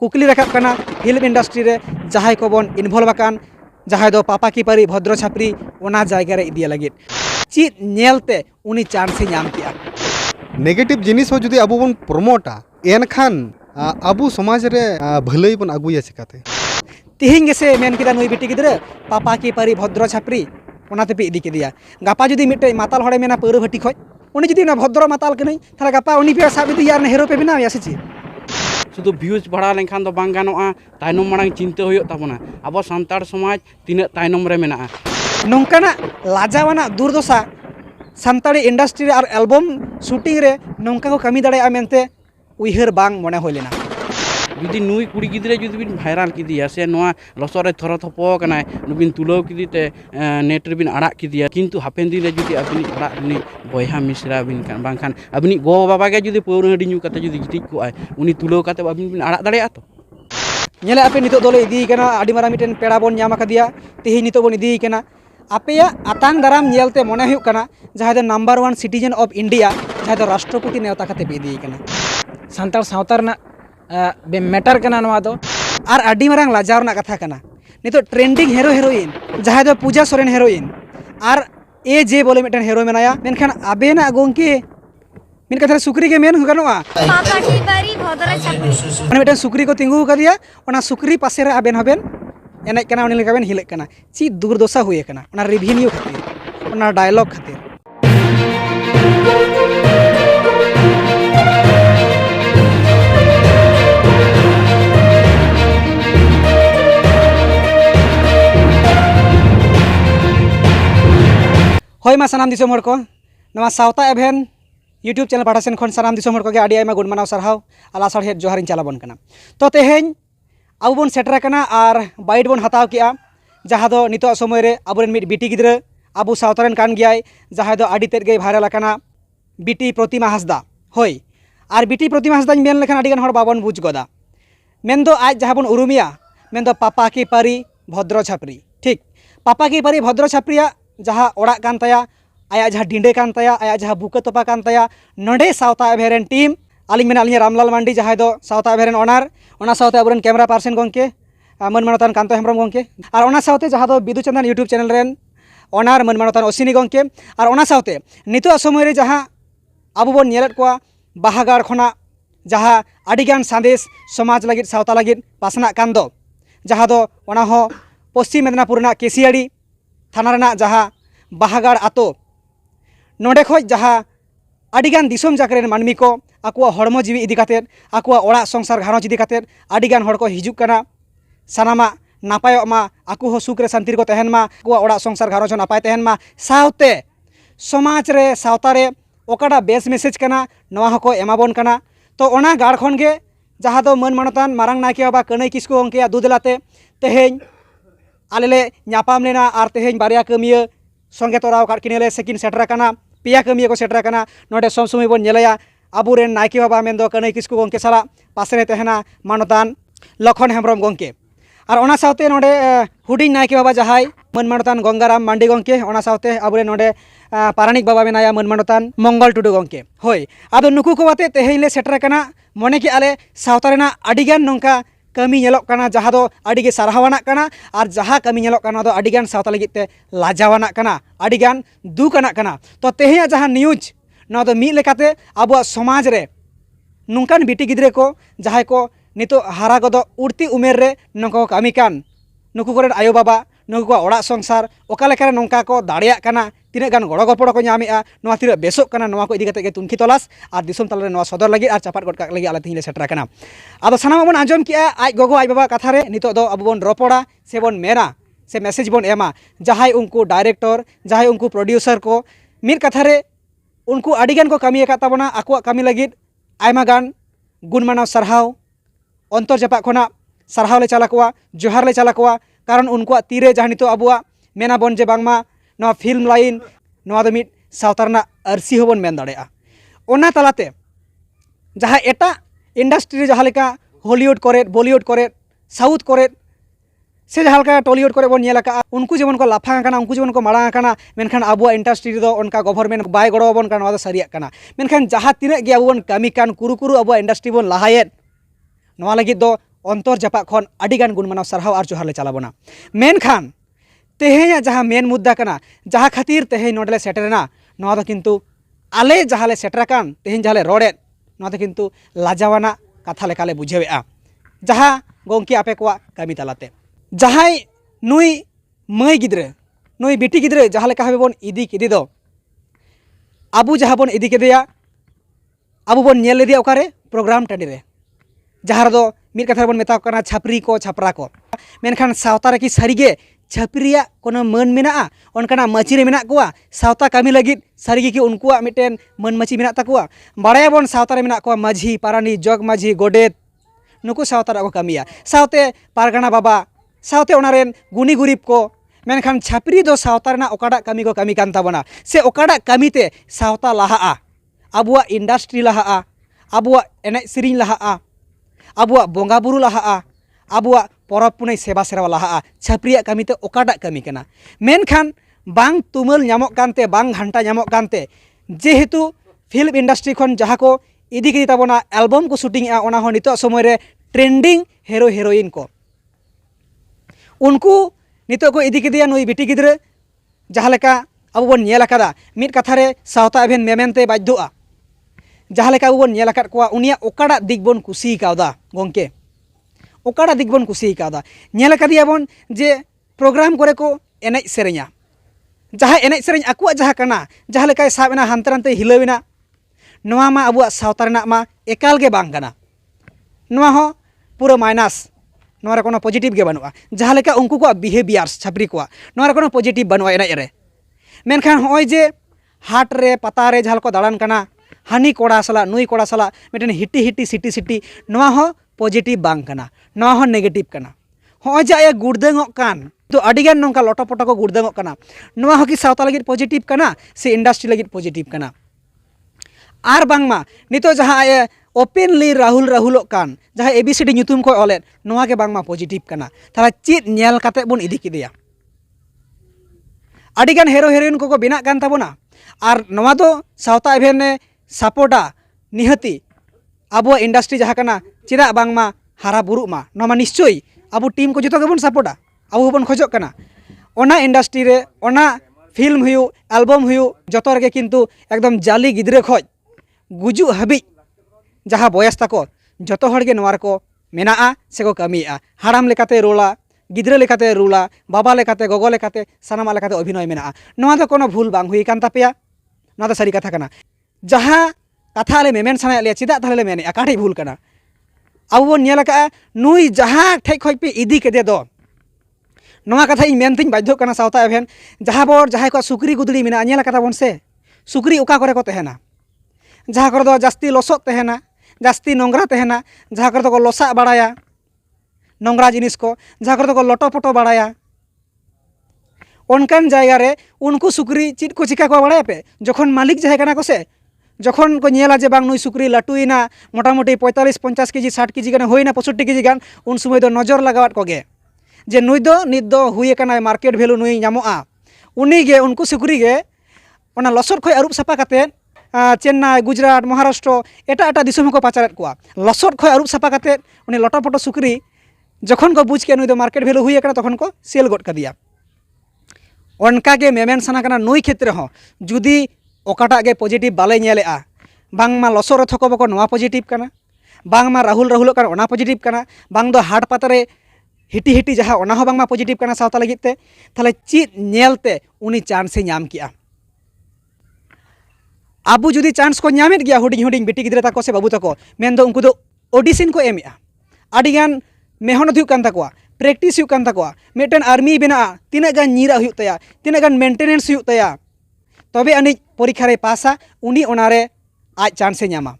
कुकली रखा film industry रे जहां को बन इनभल्व आकान जहां दो पापा की परी भद्र छापरी ओना जायगा रे इदिया लगित चीज नेलते उनी चांस नाम किया नेगेटिव जिनिस हो जुदी अबो बन प्रमोटा एनखान अबो समाज रे भलाई बन अगुया चिकाते तिहिंग से मेन किदा नुई बिटी गिद्रे पापा की परी भद्र छापरी ओनाते पे इदी किदिया गापा जुदी मिटे माताल हड़े मेना पौर भट्टी खoj उनी जुदी ना भद्र माताल कनई थाला गापा उनी पे साब इदी यार हेरो पे बिना या से शुद्ध व्यूज बढ़ा लेखान तो बांग गानोआ तायनम मांग चिंता होयो ताबोना अब सानतार समाज तीना तायनम रे मेना नोंकाना लाजावाना दुर्दशा सानताड़ी इंडस्ट्री और एल्बम शूटिंग रे नोंका को कमी दाड़े मेनते उइहर बांग मने होय लेना जुदी नुई कुड़ी गिद्रे जुदी बिन भाइराल किदिया से नोआ लसरे थर थपो कनाय नुबिन तुलो किदिते नेट रे बिन आड़ा किदिया किंतु हापेन दिन रे जुदी अबिनी आड़ा नि बयहा मिश्रा बिन कान बांखान अबिनी गो बाबा के जुदी पौर हडी न्यू कते जुदी गिटिक को आय उनी तुलो कते अबिन बिन आड़ा दाड़े तो नेले आपे नितो दोले इदी कना आडी मारा मिटेन पेड़ा बोन न्याम कदिया तिहि नितो बोन इदी कना आपेया आतांग दाराम नेलते मने हुयु कना जहां दो नंबर 1 सिटीजन ऑफ इंडिया जहां दो राष्ट्रपति नेवता कते पे इदी कना सानतार सावतार ना मैटर करना नवा दो और आडी मारांग लाजाव ना कथा कना नितो ट्रेंडिंग हेरो हेरोइन जहां दो पूजा सोरेन हेरोइन और ए जे बोले मिटेन हेरो मेनाया मेनखान आबेना गोंके मिन कथा सुक्री के मेन गनोआ पापा की बारी भद्र छापरी माने मिटेन सुक्री को तिंगु कदिया ओना सुक्री पासे रे आबेन हबेन एने कना उनी लेकाबेन हिले कना ची दुर्दशा हुए कना ओना रिव्यू खातिर ओना डायलॉग खातिर होय मा सानाम दिसोम हर को नवा सावता एभेन यूट्यूब चैनल पाठा सेन खन सानाम दिसोम हर को गे आडी आयमा गुड मानाव सरहाव आला सड़हेद जोहार इन चालाबन कना तो तेहेन अब बन सेटर कना और बाइट बन हताव किया जहां दो नितो समय रे अबरेन मिट बिटी गिद्रा अबु सावतारेन कान गियाय जहां दो आडी तेद गे भाइराल कना बिटी प्रतिमा हासदा होय और बिटी प्रतिमा हासदा मेन लेखान आडी गान हर बाबन बुझ गदा मेन दो आज जहां बन उरुमिया मेन दो पापा की परी भद्र छापरी ठीक पापा की परी भद्र छापरिया जहाँ ओड़ा कान ताया आया जहाँ डिंडे कान ताया आया जहाँ बुका तोपा कान ताया नोडे सावता एभेरेन टीम आलिंग मेना आलिंग रामलाल मांडी जहाँ दो सावता एभेरेन ऑनर ओना सावते अबरेन कैमरा पर्सन गोंके मन मानतान कांतो हेम्ब्रम गोंके और ओना सावते जहाँ दो बिदु चंदन यूट्यूब चैनल रेन ऑनर मन मानतान अश्विनी गोंके और ओना सावते नितो समय रे जहाँ अब बन नेलत कोआ बाहागार खना जहाँ आडिगान संदेश समाज लगित सावता लगित पासना कान दो जहाँ दो ओना हो पश्चिम मेदिनीपुर ना केसियाड़ी थाना रेना जहाँ बाहागाड़ आतो नोडे खोज जहाँ आडिगान दिसोम जाकरेन मानमी को आकुआ हड़मो जीवी इदी कातेद आकुआ ओड़ा संसार घारोज इदी कातेद आडिगान हड़ को हिजुग कना सानामा नापाय मा आकु हो सुख रे शांति को तहन मा आकुआ ओड़ा संसार घारोज नापाय तहन मा सावते समाज रे सावता रे ओकाडा बेस मेसेज कना नवा हको एमाबोन कना तो ओना गाड़ खन गे जहाँ दो मन मानतान मारांग नायके बाबा कनई किस्कु गोंके दुदलाते तेहेñ आलेले ᱧᱟᱯᱟᱢ लेना और तेहेñ बारिया कमिया संगे तोराव काट किनेले सेकिन सेटर कना पिया कमिया को सेटर कना नोडे सब समय बन नेलाया आबुरेन नायके बाबा मेन दो कनई किस्कु गोंके साला पासे रे तहना मानतान लखन हेम्ब्रम गोंके और ओना सावते नोडे हुडिंग नायके बाबा जहाय मन मानतान गंगाराम मांडी गोंके ओना सावते आबुरेन नोडे पारानिक बाबा मेनाया मन मानतान मंगल टुडू गोंके होय आदो नुकु को बाते तेहेñ ले सेटर कना मने कि आले सावता रेना आडिगान नोंका कमी नेलोक कना जहाँ दो आडिगे सारहावाना कना और जहाँ कमी नेलोक कना दो आडिगान सावता लगित ते लाजावाना कना आडिगान दुकाना कना तो तेहेñ जहाँ न्यूज ना दो मी लेकाते आबुआ समाज रे नुंकान बिटी गिद्रे को जहाँ को नितो हारा गदो उड़ती उमेर रे नोंको कामी कान नुकु कोरेन आयो बाबा नुकु को ओड़ा संसार ओका लेका नोंका को दाड़िया कना तीना गान गड़ो गपड़ को नामेआ नोआ तीना बेसोक कना नोआ को इदी काते गे तुनखी तलास और दिसोम तलारे नोआ सदर लगी और चापाट गड काक लगी आले तिहिले सेटर कना आदो सानाम बन आंजम किया आज गोगो आज बाबा कथा रे नितो दो अब बन रोपड़ा से बन मेना से मेसेज बन एमा जहाय उनको डायरेक्टर जहाय उनको प्रोड्यूसर को मिर कथा रे उनको आडिगान को कमी एका ताबना आकुआ कमी लगित आयमा गान गुण मानाव सरहाव अंतर जपा खना सरहाव ले चला कोआ जोहार ले चला कोआ कारण उनको तीरे जहाँ नितो अबुआ मेना बन जे बांगमा नवा फिल्म लाइन नवा दो मिट सावतारना अरसी होबन मेन दाड़ेआ ओना तलाते जहाँ एटा इंडस्ट्री जहाँ लेका हॉलीवुड करे बॉलीवुड करे साउथ करे से जहाँ लेका टॉलीवुड करे बन नेला का उनको जेमन को लाफांग काना उनको जेमन को माड़ांग काना मेनखान अबुआ इंडस्ट्री दो उनका गवर्नमेंट बाय गड़ो बन काना नवा दो सरिया काना मेनखान जहाँ तिना गे अबुन कामी कान कुरु कुरु अबुआ इंडस्ट्री बन लाहायेद नवा लगित दो अंतर जापाक खन आडिगान गुण मानाव सारहाव आर जोहार ले चलाबोना मेनखान तेहेኛ जहाँ मेन मुद्दा कना जहाँ खातिर तेहे नोडले सेटरना नोआ दो किन्तु आले जहाँ ले सेटराकान तेहेñ जहाँ ले रोडे नोआ दो किन्तु लाजावाना कथा लेकाले बुझेवेआ जहाँ गोंकी आपे कोआ कामी तालाते जहाँ नुई मई गिद्रे नुई बिटी गिद्रे जहाँ लेका हबे बोन इदी किदी दो आबू जहाँ बोन इदी केदेया आबू बोन नेल लेदिया ओकारे प्रोग्राम टांडी रे जहाँ दो मिद कथा बोन मेता कना छापरी को छापरा को मेनखान सावता रे कि सारीगे छापरिया कोनो मन मेनाआ ओनकाना माची रे मेना कोआ सावता कामी लागिद सारीगे कि उनकुआ मिटेन मन माची मेना ताकुआ बाड़ाया बोन सावता रे मेना कोआ माझी पारानी जग माझी गोडेत नुकु सावता रे को कामिया सावते पारगाना बाबा सावते ओनारेन गुनी गुरीब को मेनखान छापरी दो सावता रेना ओकाडा कामी को कामी कान ताबोना से ओकाडा कामीते सावता लाहाआ आबुआ इंडस्ट्री लाहाआ आबुआ एने सिरिñ लाहाआ आबुआ बोंगा बुरु लाहाआ आबुआ परब पुनई सेवा सेवा लाहाआ छापरिया कामीते ओकाडा कामी कना मेनखान बांग तुमल नामक कानते बांग घंटा नामक कानते जेहेतु फिल्म इंडस्ट्री खन जहाँ को इदी किदी ताबोना एल्बम को शूटिंग आ ओना हो नितो समय रे ट्रेंडिंग हेरो हेरोइन को उनको नितो को इदी किदिया नुई बिटी गिद्रे जहाँ लेका अब बोन नेल आकादा मिद कथा रे सावता एभेन मेमेनते बाध्यआ जहाँ लेका अब बोन नेल आकाद कोआ उनिया ओकाडा दिग बोन कुसी कावदा गोंके ओकाडा दिग बोन कुसी कावदा नेल आकादिया बोन जे प्रोग्राम करे को एनेज सेरेña जहाँ एनेज सेरेñ आकुआ जहाँ कना जहाँ लेका साबना हानते हानते हिलावेना नोआ मा अबुआ सावता रेना मा एकाल गे बांग कना नोआ हो पूरा माइनास नोआ रे कोनो पॉजिटिव गे बनुआ जहाँ लेका उनको को बिहेवियर्स छापरी को नोआ रे कोनो पॉजिटिव बनुआ एनेज रे मेनखान होय जे हाट रे पता रे जहाँ को दाड़ान कना हानी कोड़ा सला नुई कोड़ा सला मिटेन हिटी हिटी सिटी सिटी नोआ हो पॉजिटिव बांग कना नोआ हो नेगेटिव कना होय जे आया गुड़दंगक कान तो अडिगान नोंका लटो पटो को गुड़दंगक कना नोआ हो कि सावता लगित पॉजिटिव कना से इंडस्ट्री लगित पॉजिटिव कना आर बांगमा नितो जहाँ आया ओपेनली राहुल कान जहाँ एबीसीडी ᱧᱩᱛᱩᱢ को ऑलेट नोआ के बांगमा पॉजिटिव कना ताला चीत नेल काते बोन इदी किदिया आडिगान हेरो हेरोइन को बिना कान ताबोना आर नोआ दो सावता एभेने सपोर्टा निहती आबो इंडस्ट्री जहाँ कना चिदा बांगमा हारा बुरुग मा नोमा निश्चय आबो टीम को जतो गेबोन सपोर्टा आबो बोन खोजक कना ओना इंडस्ट्री रे ओना फिल्म हुयु एल्बम हुयु जतो रगे किन्तु एकदम जाली गिद्रे खोज गुजु हबी जहाँ बयस ताको जतो हर गे नोआ रको मेनाआ सेको कामिया हाड़ाम लेकाते रोला गिद्रे लेकाते रुला बाबा लेकाते गोगो लेकाते सानामा लेकाते अभिनय मेनाआ नोआ दो कोनो भूल बांग हुई कान तापेया नोआ दो सारी कथा कना जहाँ कथा ले मेमेन साना ले चिदा थाले मेने अकाठी भूल कना अब वो नेल का नुई जहाँ ठेक खoj पे इदी केदे दो नोआ कथा इन मेनतिन बाध्य कना सावता एभेन जहाँ बोर जहाँ को सुक्री गुदड़ी मेना नेल कथा बोन से सुक्री उका करे को तहेना जहाँ कर दो जास्ती लसक तहेना जास्ती नोंगरा तहेना जहाँ कर दो को लसा बाड़ाया नोंगरा जिनिस को जहाँ कर दो को लटो पटो बाड़ाया उनकान जायगा रे उनको सुक्री चीज को चिका को बाड़ाया पे जखन मालिक जहे कना को से जखन को नेला जे बांग नुई सुक्री लाटुइना मोटामुटी 45-50 केजी 60 केजी गान होइना 65 केजी गान उन समय दो नजर लगावत कोगे जे नुई दो नित दो हुए कना मार्केट भैलू नुई नामोआ उनी गे उनको सुक्री गे ओना लसर खय अरुप सापा काते चेन्नई गुजरात महाराष्ट्र एटा एटा दिसम को पाचारत कोआ लसर खय अरुप सापा काते उनी लटपटो सुक्री जखन को बुझ के नुई दो मार्केट भैलू हुए कना तखन को सेल गड कदिया उनका के मेमेन साना कना नुई क्षेत्र हो जुदी ओकाटा गे पॉजिटिव बाले नेलेआ बांगमा लसर थको बको नोआ पॉजिटिव कना बांगमा राहुल कना ओना पॉजिटिव कना बांग दो हाट पातारे हिटी हिटी जहाँ ओना हो बांगमा पॉजिटिव कना सावता लगिते थाले चीज नेलते उनी चांस से नाम किया आबू जुदी चांस को नामेद गया हुडिंग हुडिंग बिटी गिद्रे ताको से बाबू ताको मेन दो उनको दो ऑडिशन को एमया आडिगान मेहनत हुयु कान ताकोआ प्रेक्टिस हुयु कान ताकोआ मिटन आर्मी बना तिना गान नीरा हुयु तया तिना गान मेंटेनेंस हुयु तया तबे अनिज परीक्षा रे पासा उनी ओनारे आज चांस से नामा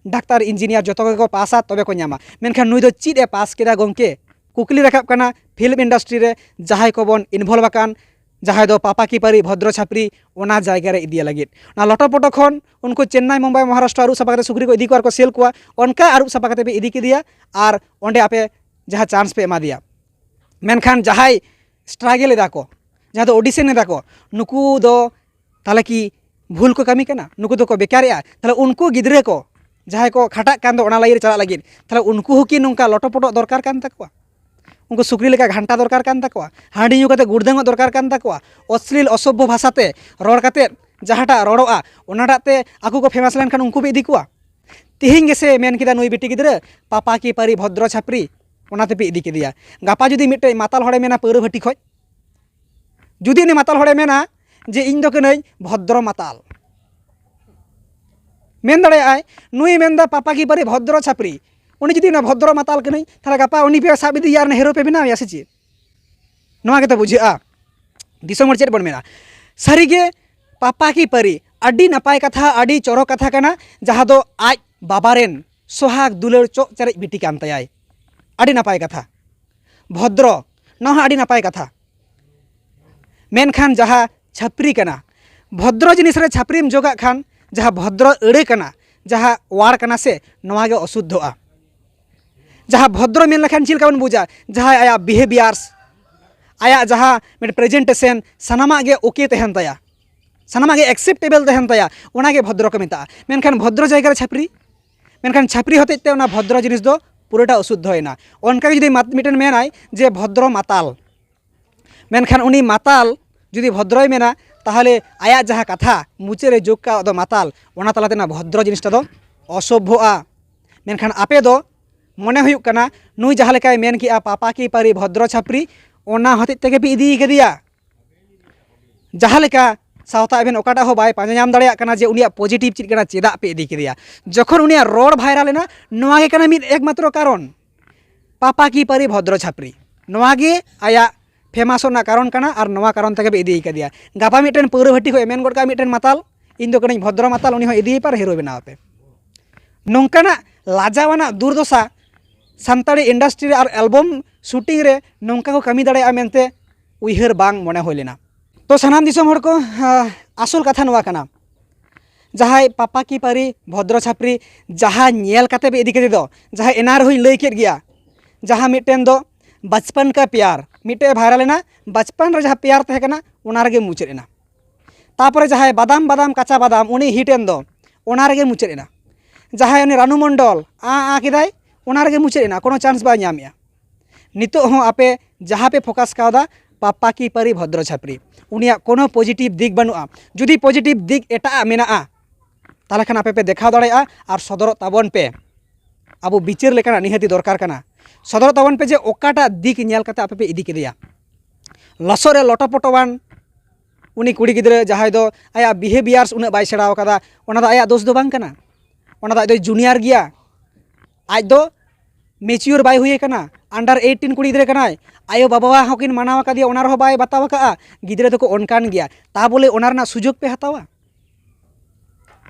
डाक्तार इंजीनियर जतो को पासा तबे को नामा मेनखान नुई दो चीज ए पास केदा गोंके कुकली रखाब कना फिल्म इंडस्ट्री रे जहाय को बोन इनभल्व आकान जहां दो पापा की पारी भद्र छापरी ओना जायगा रे इदिया लगित ना लटोपटो खन उनको चेन्नई मुंबई महाराष्ट्र आरु सपा कते सुक्री को इदी को सेल को उनका आरु सपा कते पे इदी किदिया आर ओंडे आपे जहां चांस पे एमा दिया मेनखान जहां स्ट्रगल एदा को जहां दो ऑडिशन एदा को नुकु दो ताले की भूल को कमी कना नुकु दो को बेकारिया ताले उनको गिद्रे को जहाँ को खाटा कान दो ओना लाइन चला लगी ताहले उनको हो कि नोंका लटोपटो दरकार कान तकवा उनको सुक्री लेका घंटा दरकार कान तकवा हांडी ᱧᱩ कते गुड़दंग दरकार कान तकवा अश्लील असभ्य भाषाते रड़ कते जहाँटा रड़ोआ ओनाटाते आकु को फेमस लेनखान उनको भी इदी कुआ तिहिंग गेसे मेन किदा नुई बेटी गिद्रा पापा की पारी भद्र छापरी ओनाते पे इदी किदिया गापा जुदी मिटे माताल हड़े मेना पौर भाटी खoj जुदी ने माताल हड़े मेना जे इन दो कनई भद्र माताल मेन दड़े आय नुई मेनदा पापा की पारी भद्र छापरी उनी जुदी ना भद्र माताल कनई थाला गापा उनी पे साब इदी यार ने हेरो पे बिना या से चे नोआ के तो बुझा दिसोम चेद बन मेना सारीगे पापा की पारी अड्डी नपाय कथा अड्डी चोरो कथा कना जहाँ दो आज बाबारेन सोहाग दुलर चोक चरेज बिटी कान तयाय अड्डी नपाय कथा भद्र नहा अड्डी नपाय कथा मेनखान जहाँ छापरी कना भद्र जिनिस रे छापरीम जोगा खान जहाँ भद्र अड़े कना जहाँ वार कना से नवागे अशुद्धोआ जहाँ भद्र मेन लखान चिलका बन बुझा जहाँ आया बिहेवियर्स आया जहाँ मेरे प्रेजेंटेशन सनामा गे ओके तहन तया सनामा गे एक्सेप्टेबल तहन तया ओनागे भद्र को मेता मेनखान भद्र जायगा छापरी मेनखान छापरी होते ते ओना भद्र जिनिस दो पुराटा अशुद्ध होना उनका जुदी मिटन मेनाय जे भद्र माताल मेनखान उनी माताल जुदी भद्रय मेना ताहले आया जहाँ कथा मुचे जोग का दो माताल ओना तलाते ना भद्र जिनिसटा दो असभ्यआ मेनखान आपे दो मने हुयुक कना नुई जहाँ लेकाय मेन किया पापा की पारी भद्र छापरी ओना हते तेगे पे इदी कदिया जहाँ लेका सावता एबेन ओकाटा हो बाय पांजा नाम दाड़ेया कना जे उनिया पॉजिटिव चीज कना चेदा पे इदी किदिया जखन उनिया रोड भाइरल ना नोआ गे कना मिद एकमात्र कारण पापा की पारी भद्र छापरी नोआ गे आया फेमस होना कारण कना और नोआ कारण तके पे इदी कदिया गापा मिटन पौर भाटी को एमेन गोडका मिटन माताल इन दो कनी भद्र माताल उनी हो इदी पर हिरो बनाव पे नोंकाना लाजावाना दुर्दशा सानताड़ी इंडस्ट्री और एल्बम शूटिंग रे नोंका को कमी दाड़ेया मेनते उइहर बांग मने होय लेना तो सानाम दिसोम हर को आसल कथा नोआ कना जहाँ पापा की पारी भद्र छापरी जहाँ नेल काते पे इदी कदे दो जहाँ एनार हुई लई केद गया जहाँ मिटेन दो बचपन का प्यार मिटे भाइरल ना बचपन रे जहाँ प्यार तहे कना ओना रेगे मुचेद एना तापरे जहाँ बादाम बादाम काचा बादाम उनी हिटेन दो ओना रेगे मुचेद एना जहाँ उनी रानू मंडल आ किदाय ओना रेगे मुचेद एना कोनो चांस बा ᱧᱟᱢᱮᱜᱼᱟ नितो हो आपे जहाँ पे फोकस कावदा पापा की पारी भद्र छापरी उनिया कोनो पॉजिटिव दिक बनुआ जुदी पॉजिटिव दिक एटा मेना ताले खान आपे पे देखा दाड़ेया और सदर ताबन पे अब बिचार लेकाना निहाती दरकार कना सदर ताबन पे जे ओकाटा दिक नेल काते आपे पे इदी केदिया लसरे लटपटवान उनी कुड़ी गिद्रे जहाँ दो आया बिहेवियर्स उना बाय सेड़ाव कदा ओना दो आया दोष दो बांग कना ओना दो आय जूनियर गया आज दो मेच्योर बाय हुए कना अंडर 18 कुड़ी गिद्रे कनाय आयो बाबा हकिन मानाव कदिया ओना रहो बाय बताव का गिद्रे तो अनकान गया ता बोले ओना रना सुजोग पे हतावा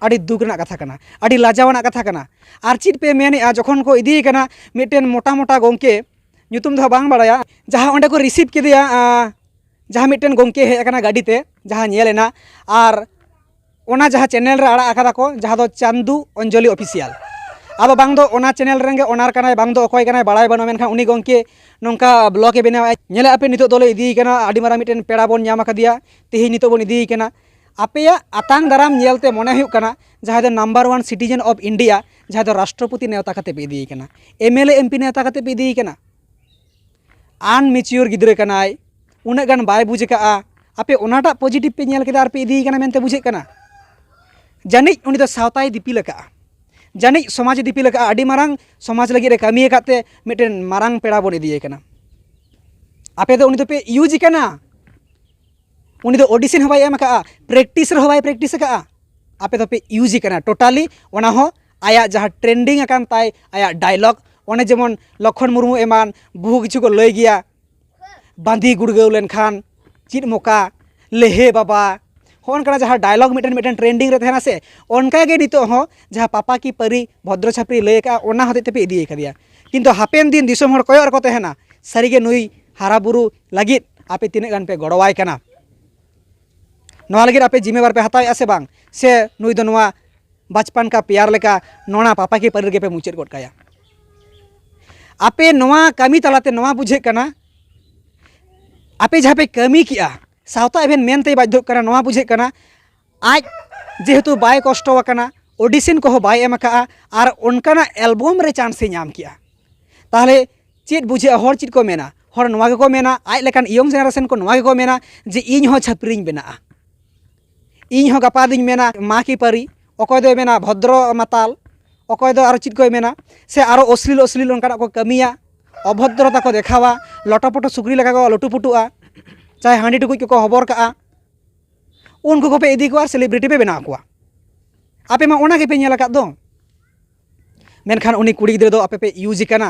अड़ी दुख रना कथा कना अड़ी लाजावाना कथा कना आर चित पे मेनेआ जखन को इदी कना मिटेन मोटा मोटा गोंके ᱧᱩᱛᱩᱢ दो बांग बाड़ाया जहाँ ओंडे को रिसीव किदिया जहाँ मिटेन गोंके हे कना गाड़ीते जहाँ नेलेना आर ओना जहाँ चैनल रे आड़ा आकादा को जहाँ दो चांदू अंजलि ऑफिशियल अब बांग दो ओना चैनल रेंगे ओनार कनाय बांग दो अकोय कनाय बाड़ाय बनो मेनखान उनी गोंके नोंका ब्लॉग ए बेनाव नेले आपे नितो दोले इदी कना आडी मारा मिटेन पेड़ा बोन ᱧᱟᱢ आकादिया तेही नितो बोन इदी कना आपेया आतांग दाराम नेलते मने हुयुक कना जहाँ दो नंबर 1 सिटीजन ऑफ इंडिया जहाँ दो राष्ट्रपति नेवता काते पे इदी कना एमएलए एमपी नेवता काते पे इदी कना अनमेच्योर गिद्रे कनाय उना गान बाय बुझे का आपे ओनाटा पॉजिटिव पे नेल केदा आर पे इदी कना मेनते बुझे कना जानी उनी दो सावताय दिपिल का जानी समाज दिपिल का आडी मारांग समाज लगी रे कमी काते मिटेन मारांग पेड़ा बोन इदी कना आपे दो उनी दो पे यूज कना उनी दो ऑडिशन हवाई एम का प्रैक्टिस रे हवाई प्रैक्टिस का आपे दो पे यूज कना टोटाली ओना हो आया जहाँ ट्रेंडिंग अकान ताय आया डायलॉग ओने जेमन लखन मुर्मू एमान बहु किछु को लय गया बांधी गुड़गौ लेनखान चित मोका लेहे बाबा होन कना जहाँ डायलॉग मिटन मिटन ट्रेंडिंग रे तहना से ओनका गे नितो हो जहाँ पापा की परी भद्र छापरी लय का ओना होते ते पे इदी करिया किंतु हापेन दिन दिसोम हर कोयर को तहना सारीगे नुई हारा बुरु लागित आपे तिने गान पे गड़वाय कना नोआ लगित आपे जिम्मेवार पे हताय से बांग से नुई दो नोआ बचपन का प्यार लेका नोना पापा की परी गे पे मुचेद गोट काया आपे नोआ कमी तलाते नोआ बुझे कना आपे जहाँ पे कमी किया सावता एभेन मेनते बाध्य कना नोआ बुझे कना आज जेहेतु बाय कष्ट कना ऑडिशन को बाय एम का और उनकाना एल्बम रे चांस ᱧᱟᱢ किया ताहले चेद बुझे हर चीज को मेना हर नवा को मेना आज लेकान यंग जेनारेशन को नवा को मेना जे इन हो छापरिኝ बेना इन हो गपा दिन मेना माँ की परी अकय दो मेना भद्र माताल अकय दो आरो चीज को मेना से आरो अश्लील अश्लील उनका को कमिया अभद्रता को देखावा लटपट सुकरी लगा को लटुपुटुआ चाहे हांडी टुकुज को हबर का उनको को पे इदी को सेलिब्रिटी पे बना को आपे मा ओना के पे नेला दो मेनखान उनी कुड़ी गिद्रा दो आपे पे यूज कना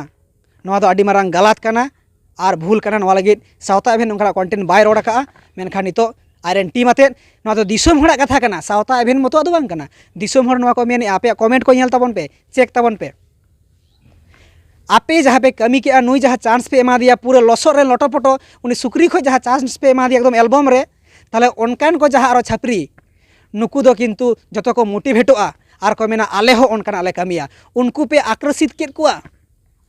नवा दो आडी मारांग गलत कना और भूल कना नवा लगे सावता एभेन नोंका कंटेंट बाय रोड का मेनखान नितो आरेन टीम आते नवा दो दिसोम हड़ा कथा कना सावता एभेन मतो दो बांग कना दिसोम हड़ नवा को मेन आपे कमेंट को नेल ताबन पे चेक ताबन पे आपे जहाँ पे कमी के नुई जहाँ चांस पे एमा दिया पूरे लसर रे लटपटो उनी सुकरी खो जहाँ चांस पे एमा दिया एकदम एल्बम रे ताले उनकान को जहाँ आरो छापरी नुकु दो किंतु जतो को मोटिवेटोआ और को मेना आले हो उनकान आले कमिया उनको पे आकर्षित केत कुआ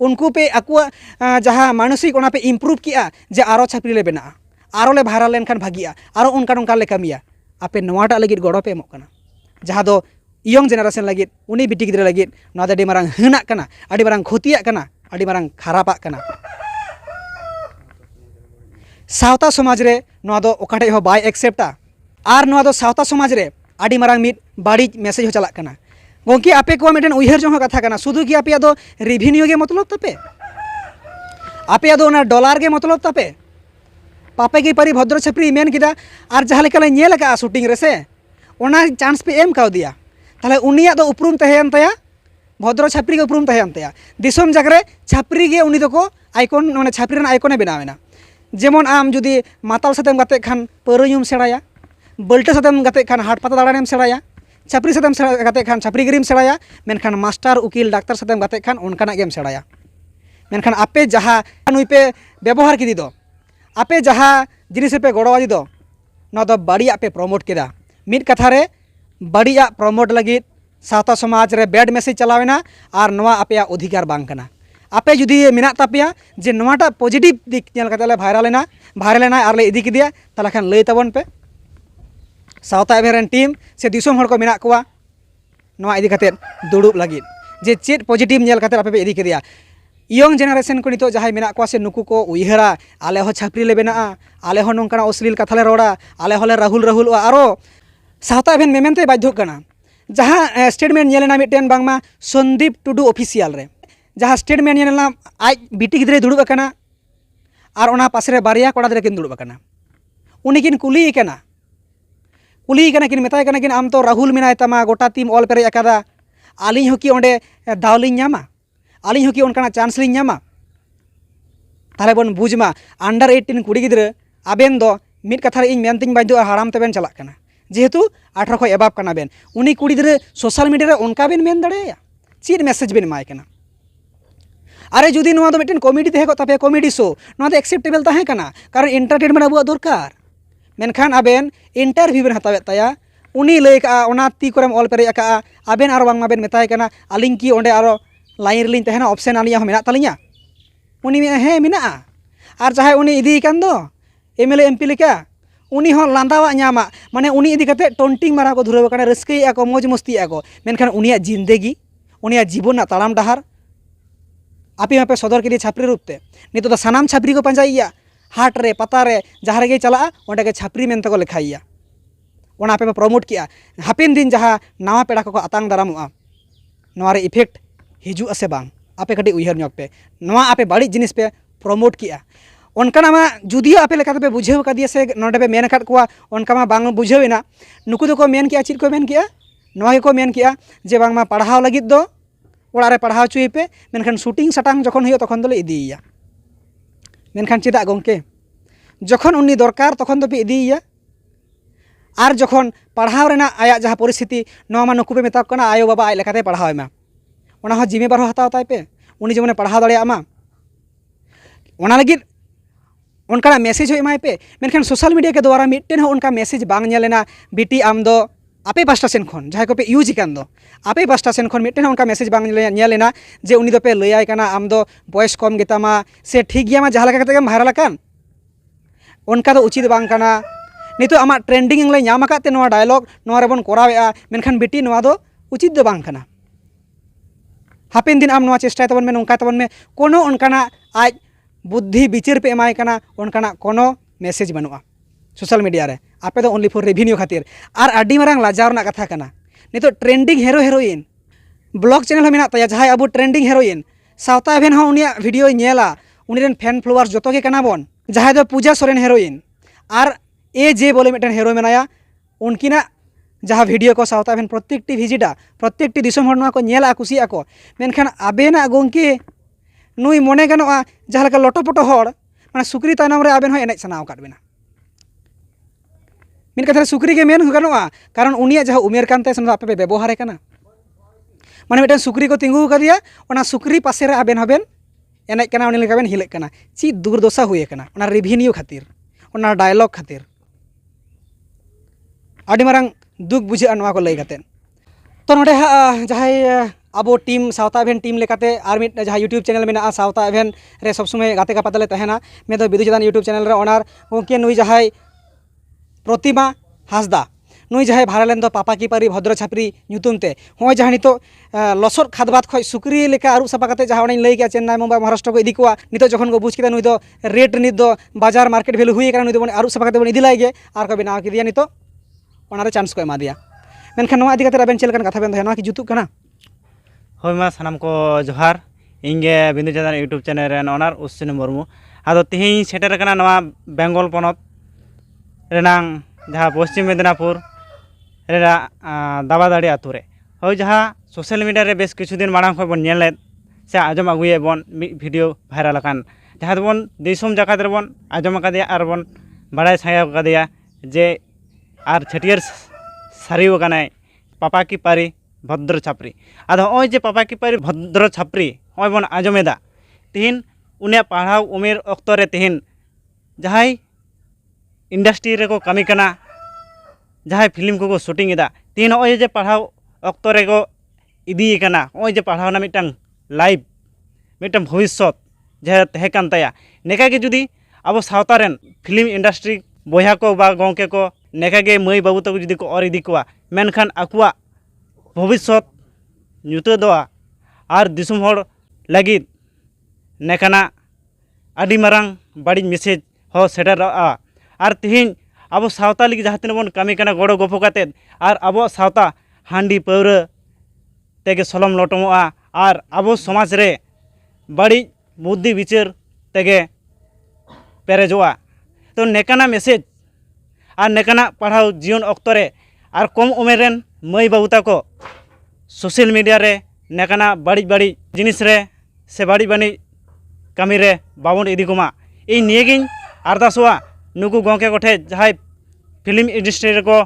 उनको पे अकुआ जहाँ मानसिक ओना पे इम्प्रूव किया जे आरो छापरी ले बेना आरो ले भाइरल लेनखान भागिया आरो उनकान उनका ले कमिया आपे नवाटा लगी गड़ो पे एमोग कना जहाँ दो यंग जेनारेशन लगे उनी बिटी गिद्रा लगे नवा दो आडी मारांग हना कना आडी मारांग खोतिया कना आडी मारांग खरापा कना सावता समाज रे नवा दो ओकाटे हो बाय एक्सेप्टा और नवा दो सावता समाज रे आडी मारांग मिट बाड़ी मैसेज हो चला कना गोंकी आपे को मिटन उइहर जो कथा कना सुधु कि आपे दो रेवेन्यू के मतलब तपे आपे दो ना डॉलर के मतलब तपे पापे की परी भद्र छपरी मेन किदा और जहाँ लेका ले नेल का शूटिंग रे से ओना चांस पे एम काव दिया ताहले उनिया दो उपरूम तहेन तया भद्र छापरी के उपरूम तहेन तया दिसोम जगरे छापरी के उनी दो आइकन माने छापरी रन आइकने बनावेना जेमन आम जुदी माताल साथेम गाते खान पौरयुम सेड़ाया बल्टे साथेम गाते खान हाट पाता दाड़ानेम सेड़ाया छापरी साथेम गाते खान छापरी गिरिम सेड़ाया मेनखान मास्टर उकिल डाक्टर साथेम गाते खान उनकाना गेम सेड़ाया मेनखान आपे जहाँ नुई पे व्यवहार किदी दो आपे जहाँ जिनिस पे गड़ोआदी दो ना दो बाड़िया पे प्रमोट किदा मिड कथा रे बाड़िया प्रमोट लगी सावता समाज रे बैड मैसेज चलावेना और नवा आपे अधिकार बांग कना आपे जुदी मेना तापिया जे नवाटा पॉजिटिव दिक नेल कते भाइरल और ले इदी किदिया ताला खान लई ताबन पे सावता एभेन टीम से दिसोम हड़ को मेना कोआ नवा इदी कते दुड़ुब लगी जे चेत पॉजिटिव नेल कते आपे इदी किदिया यंग जेनारेशन को नितो जहां मेना को से नुकु को उइहरा आले हो छापरी ले बेना आले हो नोंकाना अश्लील कथा ले रोड़ा आले होले राहुल आरो सावता एभेन मेमेनते बाध्य कना जहाँ स्टेटमेंट नेलेना मिटेन बांगमा संदीप टुडू ऑफिशियल रे जहाँ स्टेटमेंट नेलेना आज बिटी गिद्रे दुड़ुब कना और ओना पासे रे बारिया कोड़ा दरे किन दुड़ुब कना उनी किन कुली कना किन मेताय कना किन आम तो राहुल मेनाय तमा गोटा टीम ऑल पेरे अकादा आलिኝ हो कि ओंडे दावलिኝ ᱧᱟᱢᱟ आलिኝ हो कि उनका चांस लिኝ ᱧᱟᱢᱟ ताहले बन बुझमा अंडर 18 कुड़ी गिद्रे आबेन दो मिट कथा रे ᱤᱧ मेनतिኝ बाध्य हाराम तेबेन चलाक कना जेहेतु 18 खो एबाब कना बेन उनी कुड़ी गिद्रे सोशल मीडिया रे उनका बेन मेन दाड़ेया चीज मैसेज बेन एमाय कना अरे जुदी नवा दो मिटन कॉमेडी तहे को तापे कॉमेडी शो नवा दो एक्सेप्टेबल तहे कना कारण एंटरटेनमेंट अबुआ दरकार मेनखान आबेन इंटरव्यू बेन हतावे ताया उनी लय का ओना ती करम ऑल पेरे का आबेन आरो बांगमा बेन मेताय कना आलिኝ की ओंडे आरो लाइन रिलिኝ तहेना ऑप्शन आलिया हो मेना तालिኛ उनी हे मेना और चाहे उनी इदी कान दो एमएलए एमपी लेका उनी हो लांदावा ᱧᱟᱢᱟ माने उनी इदी कते टोंटिंग मारा को धुरव कना रस्कैया को मौज मस्तीया को मेनखान उनिया जिंदगी उनिया जीवन ताड़ाम डहार आपे यहाँ पे सदर के लिए छापरी रूपते नितो तो सानाम छापरी को पंजाइया हाट रे पता रे जहाँ रे चला ओंडे के छापरी मेनते को लेखाइया ओना आपे प्रमोट किया हापेन दिन जहाँ नवा पेड़ा को आतांग दारामुआ नवा रे इफेक्ट हिजू से बांग आपे कटी उइहर ᱧᱚᱜ पे नवा आपे बाड़ी जिनिस पे प्रमोट किया उनका मा जुदियो आपे लेका पे बुझेव का दिया से नोडे पे मेन खाद कोआ उनका मा बांग बुझेवेना नुकु दो को मेन किया चीज को मेन किया नवा को मेन किया जे बांग मा पढ़ाव लगित दो ओड़ा रे पढ़ाव चुई पे मेनखान शूटिंग सटांग जखन हुयो तखन दोले इदीया मेनखान चेदा गोंके जखन उनी दरकार तखन दो पे इदीया और जखन पढ़ाव रेना आया जहाँ परिस्थिति नवा मा नुकु पे मेता कना आयो बाबा आय लेकाते पढ़ाव मा ओना हो जिम्मेदार हताव ताय पे उनी जेमने पढ़ाव दाड़े मा ओना लगित उनका मैसेज हो एमाय पे मेनखान सोशल मीडिया के द्वारा मिट्टेन हो उनका मैसेज बांग नेलेना बिटी आम दो आपे पास्टा सेन खन जहाँ को पे यूज कान दो आपे पास्टा सेन खन मिट्टेन उनका मैसेज बांग नेलेना जे उनी दो पे लयाय काना आम दो बयस कम गेतामा से ठीक गया मा जहाँ लेका कते भाइरल कान उनका दो उचित बांग काना नितो आमा ट्रेंडिंग ले ᱧᱟᱢ आकाते नोआ डायलॉग नोआ रेबन कोरावेआ मेनखान बिटी नोआ दो उचित दो बांग कना हापेन दिन आम नोआ चेष्टा तबन में नोंका तबन में कोनो उनकाना आज बुद्धि विचार पे एमाय कना उनकाना कोनो मैसेज बनुआ सोशल मीडिया रे आपे दो ओनली फॉर रेवेन्यू खातिर आर आडी मारांग लाजाव ना कथा कना नितो ट्रेंडिंग हेरो हेरोइन ब्लॉग चैनल हो मेना तया जहां अबो ट्रेंडिंग हेरोइन सावता एभेन हो उनिया वीडियो नेला उनिरेन फैन फॉलोअर्स जतो के कना बोन जहां दो पूजा सोरेन हेरोइन आर ए जे बोले मिटन हेरो मेनाया उनकिना जहाँ वीडियो को सावता एभेन प्रत्येक टी विजिटा प्रत्येक टी दिसम हर नोआ को नेला कुसिया को मेनखान आबेना गोंके नुई मने गानोआ जहाँ लेका लटोपटो हर माने सुक्री तायनम रे आबेन हो एनेज सनाव काट बेना मिन कथा सुक्री के मेन गानोआ कारण उनिया जहाँ उमेर कानते सन आपे व्यवहार कना माने मिटन सुक्री को तिंगु कदिया ओना सुक्री पासे रे आबेन हबेन एनेज कना उनि लेका बेन हिलेक कना ची दुर्दशा हुए कना ओना रेवेन्यू खातिर ओना डायलॉग खातिर आडी मारांग दुख बुझे नोआ को लई काते तो नोडे जहां अब टीम सावता एभेन टीम लेकाते आर मिट जहां यूट्यूब चैनल मेना सावता एभेन रे सब समय गाते का पताले तहना मे दो बिदु चेतान यूट्यूब चैनल रे ओनार गोंके नुई जहां प्रतिमा हासदा नुई जहां भारालेन दो पापा की पारी भद्र छापरी ᱧᱩᱛᱩᱢ हो जहां नितो लसर खादबाद खय सुक्री लेका आरु सपा काते जहां ओनाई लई के चेन्नई मुंबई महाराष्ट्र को इदी कोआ नितो जखन को बुझ केदा नुई दो रेट नित दो बाजार मार्केट वैल्यू हुई कारण नुई दो आरु सपा काते बन इदी लागे आर को बनाव के दिया नितो ओनारे चांस को एमा दिया मेनखान नोआ इदी काते आबेन चेलकान कथा बेन दहना कि जुतुक कना हय मा सानाम को जोहार इंगे बिंदु चंद्रन यूट्यूब चैनल रेन ओनर उस्सिन मुर्मू आदो तिहिं सेटर कना नोआ बेंगल पनत रेनांग जहां पश्चिम मेदिनीपुर रेना दाबादाड़ी आतु रे हय जहां सोशल मीडिया रे बेस किछु दिन माड़ांग खय बन नेलेद से आजम आगुये बन भिडियो भाइराल अकान जहां दबन दिसम जाकात रेबन आजम आकादिया आर बन बाड़ाय साया आकादिया जे आर छटियर सारिव कानाय पापा की पारी भद्र छापरी आदो ओय जे पापा की पारी भद्र छापरी ओय बन आजमेदा तिहिन उनिया पढ़ाव उमेर अक्तो रे तिहिन जहां इंडस्ट्री रे को कमी कना जहां फिल्म को शूटिंग एदा तिहिन ओय जे पढ़ाव अक्तो रे को इदी कना ओय जे पढ़ाव ना मिटंग लाइव मिटंग भविष्य जे तहे कान ताया नेका के जुदी अब सावता रेन फिल्म इंडस्ट्री बोया को बा गोंके को नेका के मई बाबू तक जुदी को और इदी कोआ मेनखान आकुआ भविष्य ᱧᱩᱛᱟᱹ ᱫᱚ ᱟᱨ ᱫᱤᱥᱚᱢ ᱦᱚᱲ ᱞᱟᱹᱜᱤᱫ ᱱᱮᱠᱟᱱᱟᱜ ᱟᱹᱰᱤ ᱢᱟᱨᱟᱝ ᱵᱟᱹᱲᱤᱡ ᱢᱮᱥᱮᱡ ᱦᱚᱸ ᱥᱮᱴᱮᱨᱚᱜᱼᱟ ᱟᱨ ᱛᱮᱦᱮᱧ ᱟᱵᱚ ᱥᱟᱶᱛᱟ ᱞᱟᱹᱜᱤᱫ ᱡᱟᱦᱟᱸ ᱛᱤᱱᱟᱹᱜ ᱵᱚᱱ ᱠᱟᱹᱢᱤ ᱠᱟᱱᱟ ᱜᱚᱲᱚ ᱜᱚᱯᱚ ᱠᱟᱛᱮᱫ ᱟᱨ ᱟᱵᱚᱣᱟᱜ ᱥᱟᱶᱛᱟ ᱦᱟᱺᱰᱤ ᱯᱟᱹᱣᱨᱟᱹ ᱛᱮᱜᱮ ᱥᱚᱞᱚᱢ ᱞᱚᱴᱚᱢᱚᱜᱼᱟ ᱟᱨ ᱟᱵᱚ ᱥᱚᱢᱟᱡᱽ ᱨᱮ ᱵᱟᱹᱲᱤᱡ ᱵᱩᱫᱽᱫᱷᱤ ᱵᱤᱪᱟᱹᱨ ᱛᱮᱜᱮ ᱯᱮᱨᱮᱡᱚᱜᱼᱟ ᱛᱚ ᱱᱮᱠᱟᱱᱟᱜ ᱢᱮᱥᱮᱡ ᱟᱨ ᱱᱮᱠᱟᱱᱟᱜ ᱯᱟᱲᱦᱟᱣ ᱡᱤᱭᱚᱱ ᱚᱠᱛᱚ ᱨᱮ ᱟᱨ ᱠᱚᱢ ᱩᱢᱮᱨ ᱨᱮᱱ माई बाबू ताको सोशल मीडिया रे नेकाना बाड़ी बाड़ी जिनिस रे से बाड़ी बाड़ी कमी रे बाबन इदी कुमा इन नियगिन अरदासवा नुकु गोंके कोठे जहां फिल्म इंडस्ट्री रे को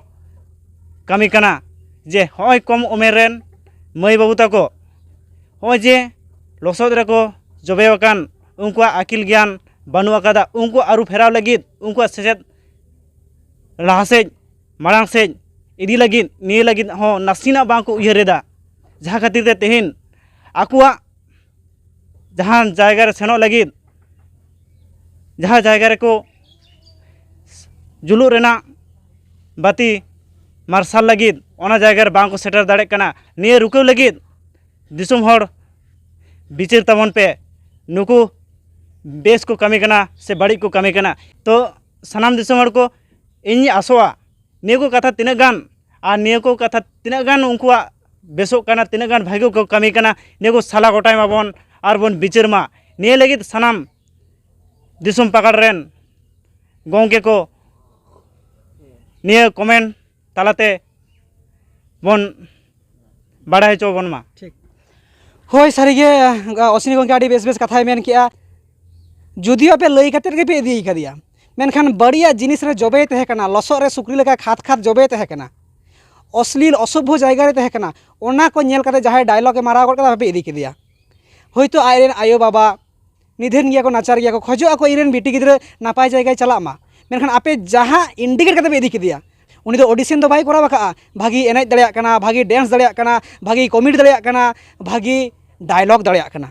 कमी कना जे होय कम उमेर रेन माई बाबू ताको होय जे लसद रे को जबेवकान उनकुआ आकिल ज्ञान बानु आकादा उनको आरु फेराव लगित उनकुआ सेचेद लाहासे माड़ांग से इदी लगित निये लगित हो नासिना बांको उयहरेदा जहां खातिर ते तेहिन आकुआ जहां जायगा रे सेनो लगित जहां जायगा रे को जुलु रेना बाती मार्शल लगित ओना जायगा रे बांको सेटर दाड़े कना निये रुकव लगित दिसुम हर बिचार तबन पे नुकु बेस को कमी कना से बड़ी को कमी कना तो सनाम दिसुम हर को इन आसोआ निये को कथा तीना गान और निये को कथा तीना गान उनकुआ बेसो कना तीना गान भाग्य को कमी कना निये को साला गोटाय माबन और बन बिचार मा निये लगित सनाम दिसुम पकड़ रेन गोंके को निये कमेंट तालाते बन बाड़ा चो बन मा ठीक होय सारिगे अश्विनी गोंके आडी बेस बेस कथा मेन किया जुदियो पे लई खातिर के पे इदी कदिया मेनखान बड़िया जिनिस रे जबे तहे कना लसो रे सुक्री लेका खात खात जबे तहे कना अश्लील असभ्य जायगा रे तहे कना ओना को नेल काते जहां डायलॉग ए मारा गड कदा पे इदी किदिया होयतो आयरेन आयो बाबा निधन गया को नाचार गया को खजो ako इरेन बिटी गिद्रे नापाय जायगा चला मा मेनखान आपे जहां इंडिकेट काते पे इदी किदिया उनी दो ऑडिशन दो बाय करा बका भागी एनज दड़िया कना भागी डांस दड़िया कना भागी कॉमेडी दड़िया कना भागी डायलॉग दड़िया कना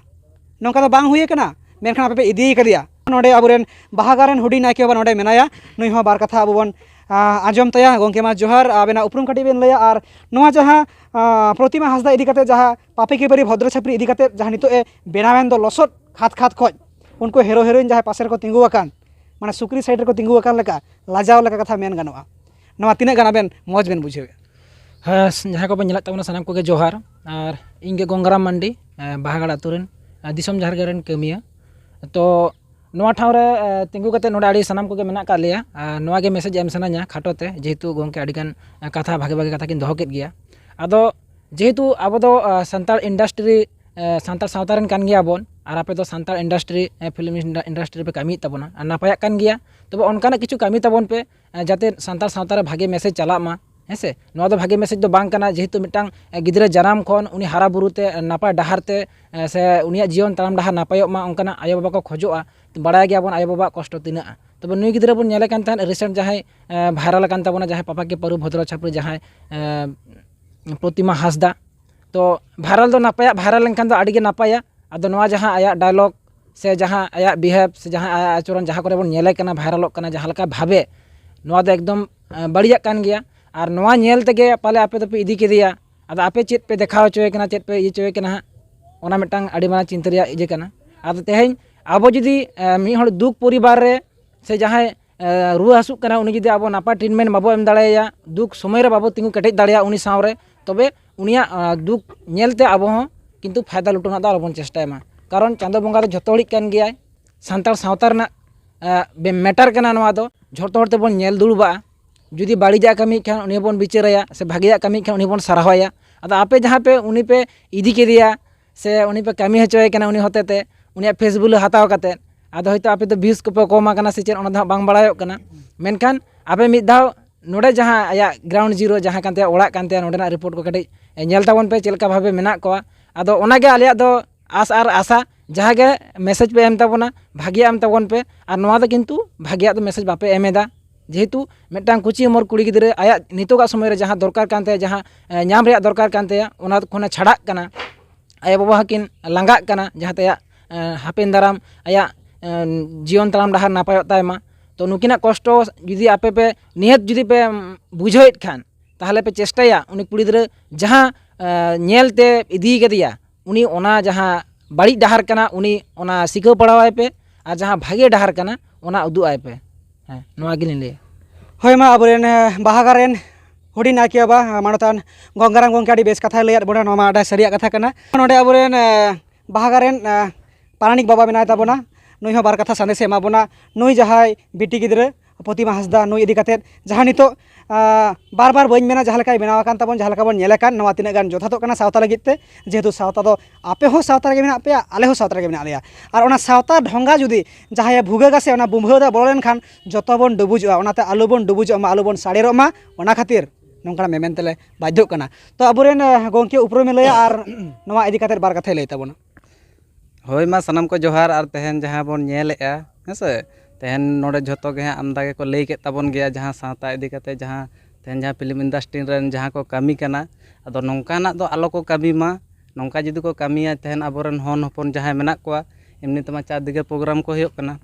नोंका दो बांग हुए कना मेनखान आपे पे इदी कदिया नोडे आबुरेन बाहागारेन हुडी नायके बा नोडे मेनाया नुई हो बार कथा आबो बन आंजम तया गोंके मा जोहार आबेना उपरुम कटी बेन लया और नोआ जहाँ प्रतिमा हांसदा इदी कते जहाँ पापी के बारी भद्र छापरी इदी कते जहाँ नितो ए बेनावेन दो लसट खात खात खोज उनको हेरो हेरोइन जहाँ पासे को तिंगु आकान माने सुक्री साइड को तिंगु आकान लेका लाजाव लेका कथा मेन गानोआ नोआ तिना गाना बेन मौज बेन बुझेवे हाँ जहाँ को बन तबना सानाम को जोहार और इंगे गोंगराम मंडी बाहागढ़ आतुरेन दिसम झारगरेन कमिया तो नोआ ठाव रे तिंगु कते नोडे आड़ी सानाम को मेना का लिया नोआ गे मैसेज एम सनाया खाटोते जेहेतु गोंके आड़ीगान कथा भागे भागे कथा किन दोहो केद गिया आदो जेहेतु अब दो सान्ताल इंडस्ट्री सान्ताल सावता रेन कान गिया बोन और आपे दो सान्ताल इंडस्ट्री फिल्म इंडस्ट्री पे कमी तबना और नापाया कान गिया तबे ओनकाना किछु कमी तबन पे जाते सान्ताल सावता रे भागे मैसेज चला मा हेसे नोआ दो भागे मैसेज दो बांग काना जेहेतु मिटांग गिद्रा जनाम खन उनी हारा बुरुते नापाय डाहारते से उनिया जीवन ताराम डाहार नापायोग मा ओनकाना आयो बाबा को खोजोआ बड़ा गया बन आयो बाबा कष्ट तीना तब नुई गिद्रा बन नेले कान तान रिसेंट जहाँ भाइराल कान ताबना जहाँ पापा के परू भद्र छापरी जहाँ प्रतिमा हांसदा तो भाइराल दो नापाया भाइराल लेनखान दो आड़ी गे नापाया आदो नोआ जहाँ आया डायलॉग से जहाँ आया बिहेव से जहाँ आया आचरण जहाँ करे बन नेले काना भाइरालोग काना जहाँ लेका भावे नोआ दो एकदम बढ़िया कान गया और नोआ नेल तेगे पाले आपे तो पे इदी केदिया आदो आपे चेत पे देखाव चोय कना चेत पे चोय कना ओना मिटांग आड़ी माना चिंता रिया इजे कना आदो तेहें अब जुदी मी हड़ दुख परिवार रे से जहाँ रुआ हसुक कना उनी जुदी अब नापा ट्रिटमेंट बाबो एम दाड़ेया दुख समय रे बाबो तिंगु केटेज दाड़ेया उनी सावरे तबे उनिया दुख नेलते अब हो किंतु फायदा लुटना दा आलोबन चेष्टायमा कारण चांदो बंगा दो जतो हड़ी कान गियाय सान्ताल सावता रना मैटर कना नोआ दो झोतो हड़ते बन नेल दुड़बा जुदी बाड़ीजा कमी खान उनी बन बिचारया से भागिया कमी खान उनी बन सराहवाया आदो आपे जहाँ पे उनी पे इदी केदिया से उनी पे कमी हचोय कना उनी होतेते उनिया फेसबुक हताव काते आदो होयतो आपे तो व्यूज को पे कमा कना से चेन ओना दा बांग बाड़ायोग कना मेनखान आपे मिद धाव नोडे जहाँ आया ग्राउंड जीरो जहाँ कानते ओड़ा कानते नोडेना रिपोर्ट को कटे नेल ताबन पे चेलका भाबे मेना कोआ आदो ओनागे आलिया दो आस आर आशा जहाँ गे मैसेज पे एम ताबना भागिया एम ताबन पे और नोआ दो किंतु भागिया दो मैसेज बापे एमेदा जेहेतु मिटांग कुची उमर कुड़ी गिद्रे आया नितोगा समय रे जहाँ दरकार कानते जहाँ नाम रे दरकार कानते ओना खोना छाड़ा कना आया बाबा हकिन लांगा कना जहाँ ते हापेन दाराम आया जीवन ताराम डाहार नापायोग तायमा तो नुकिना कष्ट जुदी आपे पे निहत जुदी पे बुझावेद खान ताहले पे चेष्टाया उनी कुड़ी गिद्रे जहाँ नेलते इदी केदिया उनी ओना जहाँ बाड़ी डाहार कना उनी ओना सिखाव पड़ावाय पे और जहाँ भागे डाहार कना ओना उदुग आय पे हाँ नोआ गिलिन ले हय मा आबोरेन बाहागारेन हुडी नाकिया बा मानतान गंगाराम गोंके आड़ी बेस कथा लैया बोना नोमा आडा सरिया कथा कना नोडे आबोरेन बाहागारेन पारानिक बाबा मेनाय ताबोना नुई बार कथा संदेश एमा बोना नुई जहाय बिटी गिद्रे प्रतिमा हांसदा नुई इदी काते जहाँ नितो बार बार बइन मेना जहाँ लेकाय बेनाव कान ताबोन जहाँ लेका बोन नेले कान नोआ तिना गान जथातो कना सावता लागित ते जेहेतु सावता दो आपे हो सावता रे मेना पेया आले हो सावता रे मेना आलेया और ओना सावता ढोंगा जुदी जहाँ भुगागा से ओना बुम्भा बोलो लेन खान जतो बोन डुबुजोआ ओनाते आलु बोन डुबुजोआ मा आलु बोन साड़ेरोग मा ओना खातिर नोंका मेमेन तेले बाध्य कना तो आबोरेन गोंके उपरो में लया और नोआ इदी काते बार कथा लay ताबोना हय मा सानाम को जोहार और तेहन जहाँ बन नेलेआ हेसे तेहन नोडे झोतो गे आमदा गे को लई के ताबन गया जहाँ सावता इदी काते जहाँ तेहन जहाँ फिल्म इंडस्ट्री रेन जहाँ को कमी कना आदो नोंकाना दो आलो को कमी मा नोंका जुदी को कमिया तेहन आबोरेन हन हपन जहाँ मेना कोआ एमनी तमा चार दिगे प्रोग्राम को होयोग कना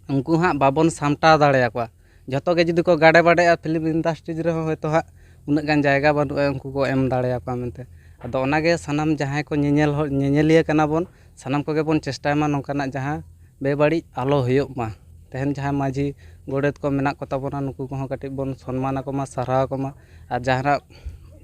उनको हाँ बाबन सामटाव दाड़ेया कोआ झोतो गे जुदी को गाड़े बाड़े फिल्म इंडस्ट्री रे होयतो हाँ उन्ना गान जायगा बानुआ उनको को एम दाड़ेया कोआ मेनते आदो ओनागे सानाम जहाँ को नेनेलिया कना बोन सानाम को बन चेष्टायमा नोंकाना जहाँ बेबाड़ी आलो होयोग मा तेहन जहाँ माझी गोडेत को मेना को ताबोना नुकु को कटिज बन सम्मान को मा साराव को मा और जहाँ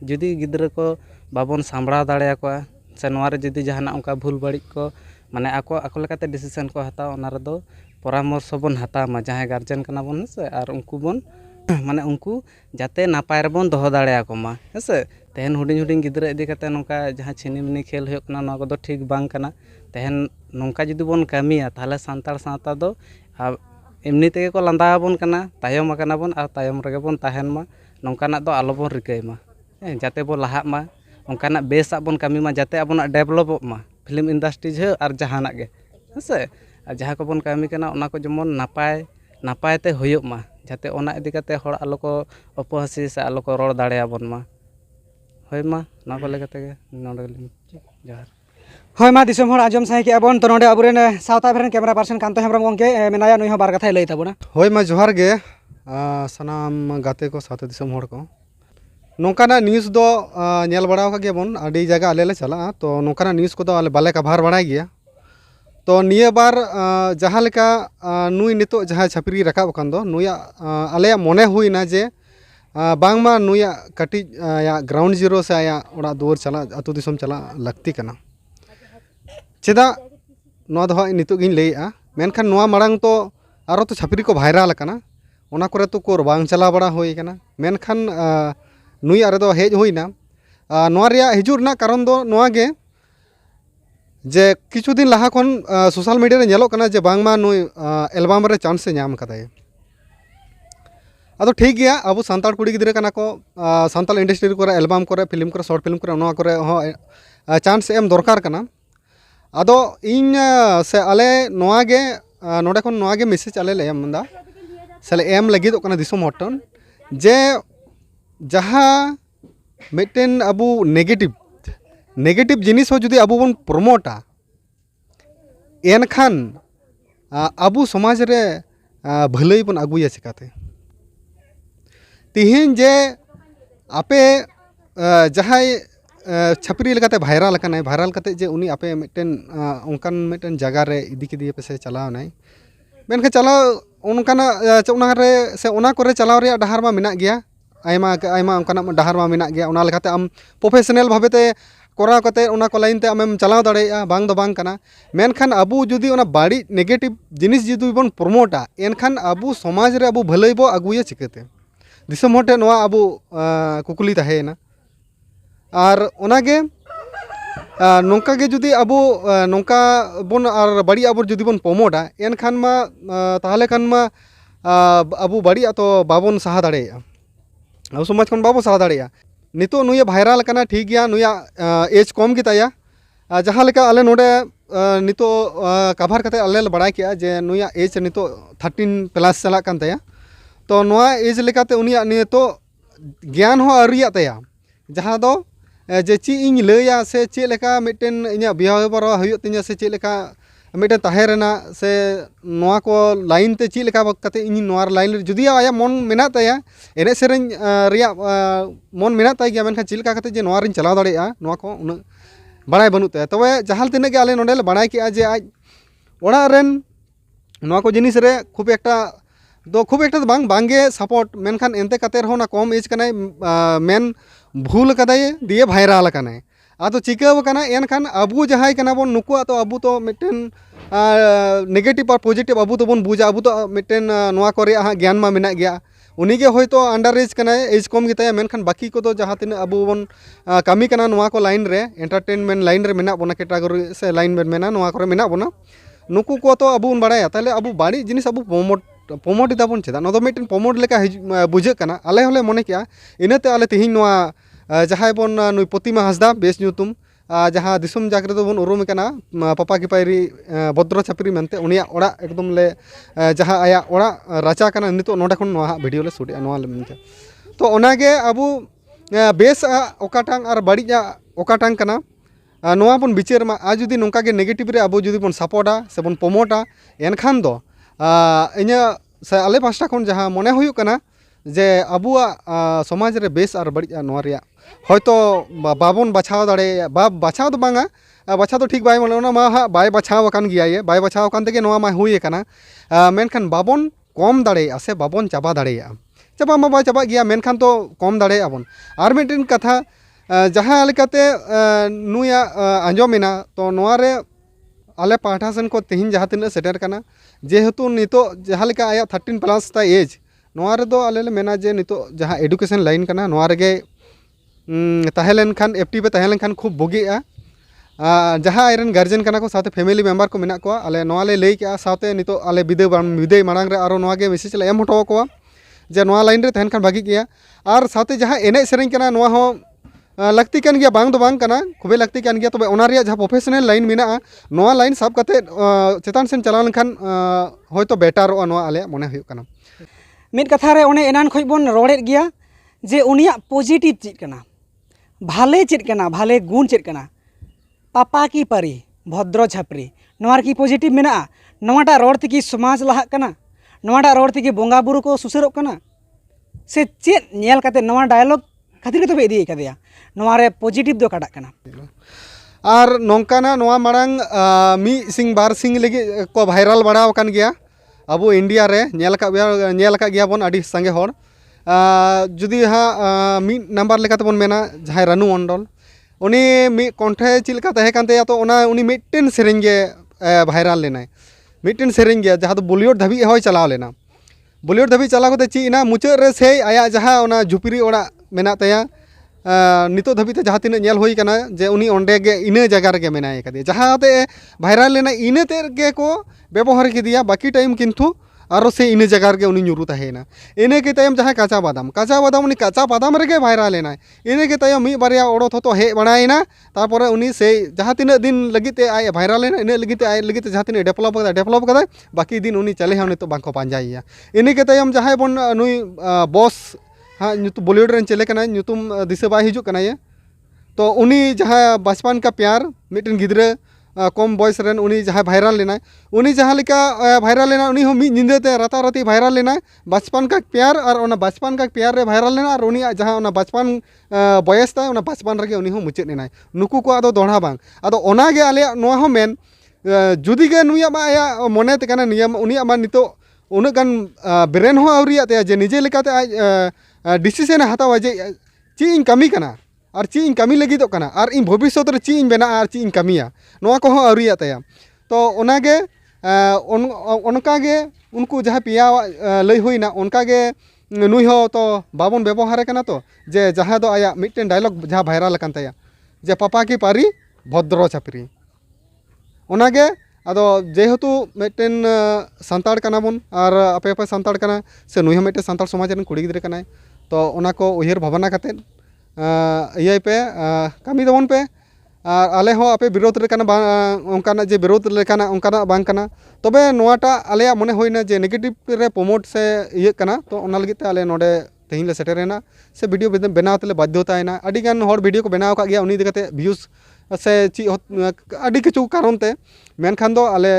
जुदी गिद्रा को बाबन सामड़ाव दाड़ेया कोआ से नोआ रे जुदी जहाँ उनका भूल बाड़ी को माने आको लेकाते डिसीजन को हताव ओना रे दो परामर्श बन हताव मा जहाँ गार्जियन कना बोन से और उनको बन माने उनको जाते नापाय रे बन दोहो दाड़ेया को मा हेसे तेहन हुडिंग हुडिंग गिद्रा इदी काते नोंका जहाँ छिनीमिनी खेल होयोग कना नोआ को ठीक बांग कना तेहन नोंका जुदी बन कामिया ताहले सान्ताल सावता दो एमनी तेगे को लांदाबन कना तायम आकाना बन और तायम रेगे बन ताहेन मा नोंकाना दो आलो बन रिकाय मा जाते बो लाहाग मा ओंकाना बेसा बन कामी मा जाते आबोना डेभलप मा फिल्म इंडस्ट्री झ और जहाना गे हेसे जहाँ को बन कामी कना ओना को जेमन नापाय नापाय ते होयोग मा जाते ओना इदी काते हर आलो को अपहासी से आलो को रोड़ दाड़ेया बन मा हय मा ना को लेके तेगे नोडे जोहार हय मा दिसम हर आजम साहि के आबोन तो नोडे आबोरेन सावता भेरन कैमरा पर्सन कांतो हेमब्रम गोंके मेनाया नुई बार कथा लay ताबोना हय मा जोहार गे सानाम गाते को साथे दिसम हड़ को नौकाना न्यूज़ दो नेल बड़ा का गेबन अड़ी जगह आले ले चला तो नौकाना न्यूज़ को दो आले बाले कभार बड़ाई गया तो निये बार जहाँ लेका नुई नितो जहाँ छापरी रकाब कान दो नुया आले मोने हुई ना जे बांगमा नुया कटी या ग्राउंड जीरो से आया ओड़ा दुआर चला अतु दिसम चला लगती कना चेदा नोआ दो नितो गिन लेया मेनखान नोआ मारांग तो आरो तो छापरी को भाइराल कना ओना करे तो कोर बांग चला बड़ा होई कना मेनखान नुई आरे दो हेज होइना नोआ रिया हिजुर ना कारण दो नोआ गे जे किछु दिन लहा खन सोशल मीडिया रे नेलो कना जे बांगमा नुई एल्बम रे चांस नाम कदाय अदो ठीक गया अब सानताड़ कुड़ी गिद्रे कना को सानताल इंडस्ट्री को एल्बम को फिल्म को शॉर्ट फिल्म को नोआ को हो चांस एम दरकार कना अदो इन से आले नोआ गे नोडे खन नोआ गे मैसेज आले ले एमदा से एम लगी तो कना दिसम हटन जे जहाँ मिटन अबू नेगेटिव जिनिस हो जुदी अबू बन प्रमोटा एनखान अबू समाज रे भलाई बन अगुया चिकाते तिहिन जे आपे जहाँ छापरी लेकाते भाइराल कनाय भाइराल कते जे उनी आपे मिटन उनकान मिटन जगह रे इदी किदी पे से चलाव नाय मेनखे चलाव उनकाना उना रे से उना करे चलाव रे डहार मा मिना गया आयमा उनकाना डहार मा मिना गया उना लेकाते आम प्रोफेशनल भावेते कोराव कते उना को लाइन ते आमेम चलाव दाड़ेया बांग दो बांग कना मेनखान अबू जुदी उना बाड़ी नेगेटिव जिनिस जुदी बन प्रमोटा एनखान अबू समाज रे अबू भलाई बो अगुया चिकाते दिसम हटे नोआ अबू कुकुली ताहेना और ओनागे नौका गे जुदी अबू नौका बन और बड़ी अब जुदी बन प्रमोटा एनखान मा ताहले खान मा अबू बड़ी तो बाबन सहा दाड़ेया अब समाज खन बाबो सहा दाड़ेया नितो नुया भाइराल कना ठीक गया नुया एज कम गिताया जहाँ लेका आले नोडे नितो कभार कते आले बड़ाई किया जे नुया एज नितो 13+ चला कान ताया तो नोआ एज लेकाते उनिया नितो ज्ञान हो आरिया ताया जहाँ दो जे ची इन लैया से चे लेका मिटन इnya बियाह बरो हुयो तिnya से चे लेका मिटन ताहेरना से नोआ को लाइन ते ची लेका कते इन नोआर लाइन जुदी आया मन मेना ताया एने सेरेन रिया मन मेना ताय गया मेनखा ची लेका कते जे नोआर इन चलाव दाड़ेया नोआ को उन बड़ाई बनु ताया तबे जहाल तिने के आले नोडे बड़ाई के जे आज ओड़ा रेन नोआ को जिनिस रे खूब एकटा बांग बांगे सपोर्ट मेनखान एनते कते रहो ना कम एज कनाय मेन भूल कदाय दिए भाइराल कनाय आदो चिकाव कना एनखान अबू जहाय कना बन नुकुआ तो अबू तो मिटन नेगेटिव और पॉजिटिव अबू तो बन बुझा अबू तो मिटन नोआ करे ज्ञान मा मेना गया उनी के होय तो अंडर एज कनाय एज कम गिताया मेनखान बाकी को तो जहाँ तीन अबू बन कमी कना नोआ को लाइन रे एंटरटेनमेंट लाइन रे मेना बोना कैटेगरी से लाइन में मेना नोआ करे मेना बोना नुकु को तो अबू बड़ाया ताले अबू बाड़ी जिनिस अबू प्रमोट दाबन चेदा नो मिटन प्रमोट लेका बुझे कना आले होले मने किया इनाते आले तिहिन नोआ जहाँ बन नुई प्रतिमा हांसदा बेस ᱧᱩᱛᱩᱢ जहाँ दिसम जाग रे बन उरुम कना पापा की पायरी भद्र छापरी मनते उनिया ओड़ा एकदम ले जहाँ आया ओड़ा राचा कना नितो नोडे खन नोआ वीडियो ले शूट नोआ ले मनते तो ओनागे अबू बेस ओकाटांग और बड़िया ओकाटांग कना नोआ बन बिचार मा आज जुदी नोंका गे नेगेटिव रे अबू जुदी बन सपोर्टा से बन प्रमोटा एनखान दो इnya से आले पास्टा खन जहाँ मने हुयु कना जे अबुआ समाज रे बेस और बड़िया नोआ रिया हयतो बाबन बाछाव दाड़े बाछाव तो बांगा बाछाव तो ठीक बाय माने ओना मा हा बाय बाछाव कान गिया ये बाय बाछाव कान तेगे नोआ मा हुई कना मेनखान बाबन कम दाड़े से बाबन चाबा दाड़े चाबा मा बाय चाबा गिया मेनखान तो कम दाड़े आबन आर मिटन कथा जहाँ लेकाते नुया आंजोमिना तो नोआ रे आले पाठा सेन को तिहिन जहाँ तीन सेटर कना जेहेतु नितो जहाँ लेका आया 13+ ता एज नोआ रे दो आले ले मेना जे नितो जहाँ एडुकेशन लाइन कना नोआ रे गे ताहेलेन खान एफटी पे ताहेलेन खान खूब बुगिया जहाँ आयरन गार्जियन कना को साथे फैमिली मेम्बर को मेना को आले नोआ ले लई के साथे नितो आले विदे मांग रे आरो नोआ गे मैसेज ले एम हटो को जे नोआ लाइन रे तहन खान भागी गया और साथे जहाँ एने सेरेन कना नोआ हो लगती कान गया बांग दो बांग कना खूबे लगती कान गया तबे ओना रिया जहाँ प्रोफेशनल लाइन मेना नोआ लाइन सब कते चेतान सेन चलाव लेखान होयतो बेटारो नोआ आले मने हुयु कना मिद कथा रे ओने एनान खoj बन रोड़े गया जे उनिया पॉजिटिव चीज कना भाले चेद कना भाले गुण चेद कना पापा की परी भद्र छापरी नोआर की पॉजिटिव मेना नोआटा रोड तकी समाज लहा कना नोवाटाग रोड तेगे बोंगा बुरु को सुसरक कना से चेत नेल काते नोवा डायलॉग खातिर तो बे इदी कदेया नोवारे पॉजिटिव दो काटा कना और नौकाना नोवा मांग मी सिंग बार सिंग लगे को भाइराल बड़ा कान गया अब इंडिया रे नेल का गया बन आदि संगे होड़ जुदी हाँ मी नंबर लेका तबन मेना जहाँ रानू मंडल उनी मी कंठे चिलका तहे कानते तो उना उनी मिट्टन सेरेंज गे भाइराल लेना मिट्टन सेरेंज गे जहाँ तो बॉलीवुड धाबी होय चलाव लेना बॉलीवुड धाबी चलाव कते ची इना मुचाद रे से आया जहाँ उना झुपरी ओड़ा मेना तया नितो धाबी जहाँ तीन नेल होई कना जे उनी ओंडे गे इना जगह रे मेनाय कदे जहाँ ते भाइराल लेना इने ते गे को व्यवहार किदिया बाकी टाइम किंतु और से इन जगह रे उनी ᱧᱩᱨᱩ तहेना इने के तायम जहाँ काचा बादाम उनी काचा बादाम रे भाइराल लेना इने के तायम मी बारिया ओड़ो थो हे बनायना तारपरे उनी से जहाँ तीन दिन लगिते आय भाइराल लेना इने लगिते आय लगिते जहाँ तीन डेवलप कदा बाकी दिन उनी चले हाँ नितो बांको पांजाइया इने के तायम जहाँ बन नुई बॉस हाँ बॉलीवुड रेन चले कना ᱧᱩᱛᱩᱢ दिसे बाय हिजुक कना ये तो उनी जहाँ बचपन का प्यार मिटन गिद्रे कम बयस रेन उनी जहाँ भाइराल लेना उनी जहाँ लेका भाइराल लेना उनी हम निंदते राताराती भाइराल लेना बचपन का प्यार और उना बचपन का प्यार रे भाइराल लेना और उनी जहाँ उना बचपन बयस ता उना बचपन रे उनी हम मुचाद लेना नुकु को आदो दोढ़ा बांग आदो ओना गे आले नोआ हो मेन जुदी गे नुया मा आया मने ते काना नियम उनी मा नितो उन गान ब्रेन हो आवरिया ते जे निजे लेकाते आज डिसीजन हतावा जे ची इन कमी कना और ची इन कमी लगी तो कना और इन भविष्य रे ची इन बेना और ची इन कमिया नोआ को हो आवरिया तया तो ओनागे उनका गे उनको जहाँ पिया लई हुईना उनका गे नुई हो तो बाबन व्यवहार कना तो जे जहाँ दो आया मिटन डायलॉग जहाँ भाइराल कान तया जे पापा की पारी भद्र छापरी ओनागे आदो जेहेतु मिटन संताड़ कना बन और आपे आपे संताड़ कना से नुई हो मिटन संताड़ समाज रन कुड़ी गिद्रे कनाय तो ओना को उयहर भावना काते इये पे कमी दबन पे और आले हो आपे विरोध रे कना उनकाना जे विरोध लेकाना उनकाना बांग कना तबे नोआटा आले मने होइना जे नेगेटिव रे प्रमोट से इये कना तो ओना लगित ते आले नोडे तेहिन ले सेटेरेना से वीडियो बनाव तेले बाध्यतायना आदि गान हर वीडियो को बनाव का गया उनी दिगते व्यूज से ची आदि किछु कारण ते मेनखान दो आले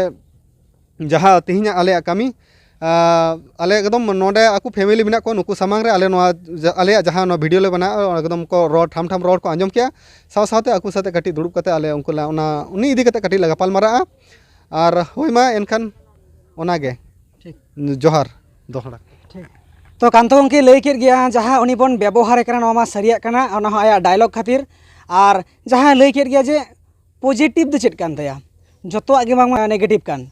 जहाँ तेहिना आले कमी आले एकदम नोडे आकु फैमिली मेना को नुकु सामांग रे आले नोआ आले जहाँ नो वीडियो ले बना एकदम को रोड ठाम ठाम रोड को आंजम किया साव सावते आकु साथे कटी दुड़ुब कते आले उनको ला उना उनी इदी कते कटी लगापाल मारा और होइमा एनखान ओनागे ठीक जोहार दोहरा तो कांतो गंके लई केद गया जहाँ उनी बन व्यवहार कना नोमा सरिया कना ओना हो आया डायलॉग खातिर और जहाँ लई केद गया जे पॉजिटिव दो चेद कान तया जतो आगे बांग नेगेटिव कान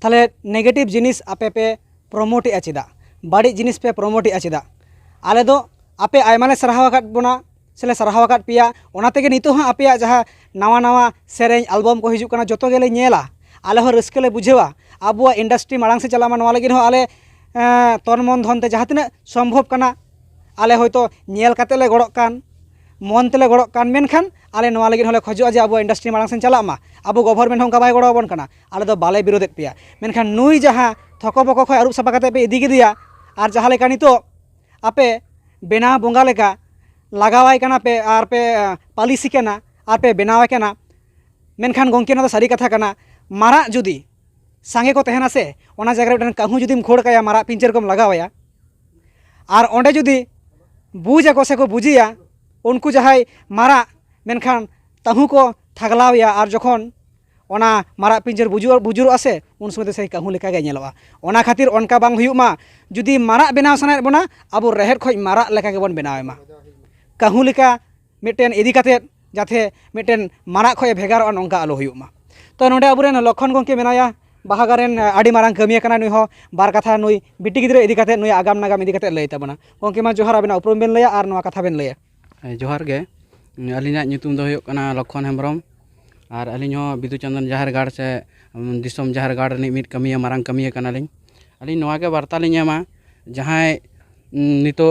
ताले नेगेटिव जिनिस आपे पे प्रमोट ए चेदा बाड़ी जिनिस पे प्रमोट ए चेदा आले दो आपे आयमाले सराहाव काट बोना सेले सराहाव काट पिया ओना तेगे नितो हा आपे जहाँ नवा नवा सेरेंज एल्बम को हिजुक कना जतो गेले नेला आले हो रस्के ले बुझेवा आबुआ इंडस्ट्री मांग से चलामा नवा लगिन हो आले तन मन धन ते जहाँ तिना सम्भव कना आले होयतो नेल काते ले गड़क कान मन तेले गड़क कान मेनखान आले नवा लगिन होले खजोआ जे आबुआ इंडस्ट्री मांग से चलामा अब गवर्नमेंट होंका बाय गड़ाबन कना आले दो बाले विरोध पेया मेनखान नुई जहाँ थको बको खय आरुप साफा काते पे इदी गिदिया और जहाँ लेका नितो आपे बेना बोंगा लेका लगावाय कना पे आर पे पालिसी कना आर पे बेनावाय कना मेनखान गंके ना सारी कथा कना मारा जुदी सांगे को तहना से ओना जगह रे काहू जुदीम खोड़ काया मारा पिंचर कोम लगावाया और ओंडे जुदी बुझ को से को बुझिया उनको जहाय मारा मेनखान ताहू को थागलावया और जखन ओना मारा पिंजर बुजुर आसे उन समय से काहू लेका गे नेलवा ओना खातिर ओनका बांग हुयुक मा जुदी मारा बेनाव सनाय बना अब रेहेर खय मारा लेका गेबन बेनावेमा काहू लेका मिटेन इदी काते जाथे मिटेन मारा खय भेगार ओनका आलो हुयुक मा तो नोडे अबुरेन लखन गंके मेनाया बाहागारेन आडी मारांग कमिया कना नुई हो बार कथा नुई बिटी गिद्रे इदी काते नुई आगाम नागाम इदी काते लय ताबना गंके मा जोहार आबेना उपरुम बेन लया और नवा कथा बेन लया जोहार गे अलिना ᱧᱩᱛᱩᱢ ᱫᱚ ᱦᱩᱭᱩᱜ ᱠᱟᱱᱟ लखन हेम्ब्रम और अलिᱧ हᱚᱸ बिदु चंदन जाहेर गाड़ से दिसम जाहेर गाड़ ᱨᱤᱱᱤᱡ ᱢᱤᱫ ᱠᱟᱹᱢᱤᱭᱟᱹ ᱢᱟᱨᱟᱝ ᱠᱟᱹᱢᱤᱭᱟᱹ ᱠᱟᱱᱟᱞᱤᱧ अलिᱧ ᱱᱚᱣᱟ ᱜᱮ ᱵᱟᱨᱛᱟ ᱞᱤᱧ ᱮᱢᱟ ᱡᱟᱦᱟᱸᱭ नितो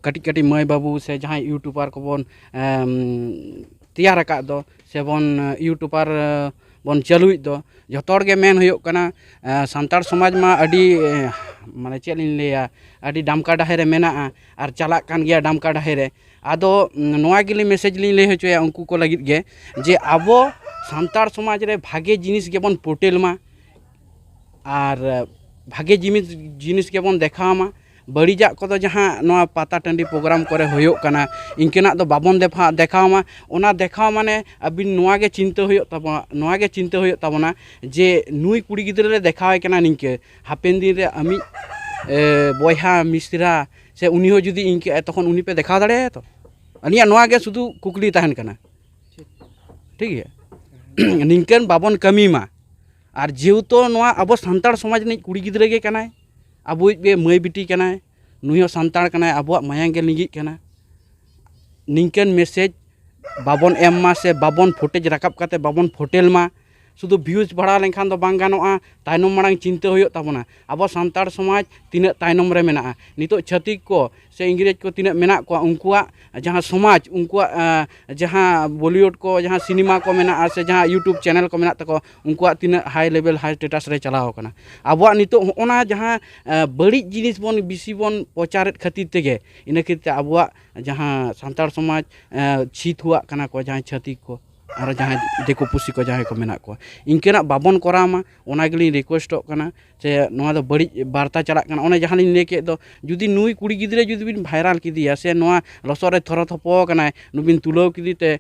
कटिक कटिक माई बाबू से जहाँ यूट्यूबर को बन तैयार का दो से बन यूट्यूबर बन चालुई दो जो गे मेन हुयो कना सांतार समाज मा अडी माने चेल लिया अडी डामका डाहेरे मेना और चला कान गया डामका डाहेरे आदो नोआ गिली मैसेज ली ले होचोया उनको को लगित गे जे आबो सांतार समाज रे भागे जिनिस गे बन पोर्टेल मा और भागे जिनिस गेबन देखामा बड़ीजा को जहाँ नवा पाता टाँडी प्रोग्राम करे होयोग कना इनकेना दो बाबन देखामा ओना देखाव माने अबिन नवा गे चिंता होयोग ताबोना नवा गे चिंता होयोग ताबोना जे नुई कुड़ी गिद्रा रे देखावे कना निंके हापेन दिन रे आमी बयहा मिश्रा से उनी हो जुदी इनके तखन उनी पे देखा दाड़े तो अनिया नवा गे शुधु कुकली तहन कना ठीक है निंकन बाबन कमी मा और जेहेतु नवा अब सान्ताड़ समाज ने कुड़ी गिद्रा गे कनाय अब मई बिटी कनाय नुई सान्ताड़ कनाय अब मायांग गे लिंगी कना निंकन मैसेज बाबन एम मा से बाबन फुटेज राकाब काते बाबन फोटेल मा शुधु व्यूज बढ़ा लेनखान दो बांग गानोआ तायनम मांग चिंता होयो ताबोना अब सान्ताड़ समाज तीना तायनम रे मेना नितो छतिक को से इंग्रेज को तीना मेना को उनकुआ जहाँ समाज उनकुआ जहाँ बॉलीवुड को जहाँ सिनेमा को मेना से जहाँ यूट्यूब चैनल को मेना तको उनकुआ तीना हाई लेवल हाई स्टेटस रे चलाव कना अब नितो होना जहाँ बड़ी जिनिस बन बिसी बन प्रचारित खातिर तेगे इन खातिर अब जहाँ सान्ताड़ समाज छित हुआ कना को जहाँ छतिक को और जहाँ देखो पुसी को जहाँ को मेना को इनकेना बाबन करामा ओना गेली रिक्वेस्टो कना से नोआ दो बड़ी वार्ता चला कना ओने जहाँ लिन लेके दो जुदी नुई कुड़ी गिद्रे जुदी बिन भाइराल किदिया से नोआ लसो रे थरो थपो कना नुबिन तुलो किदिते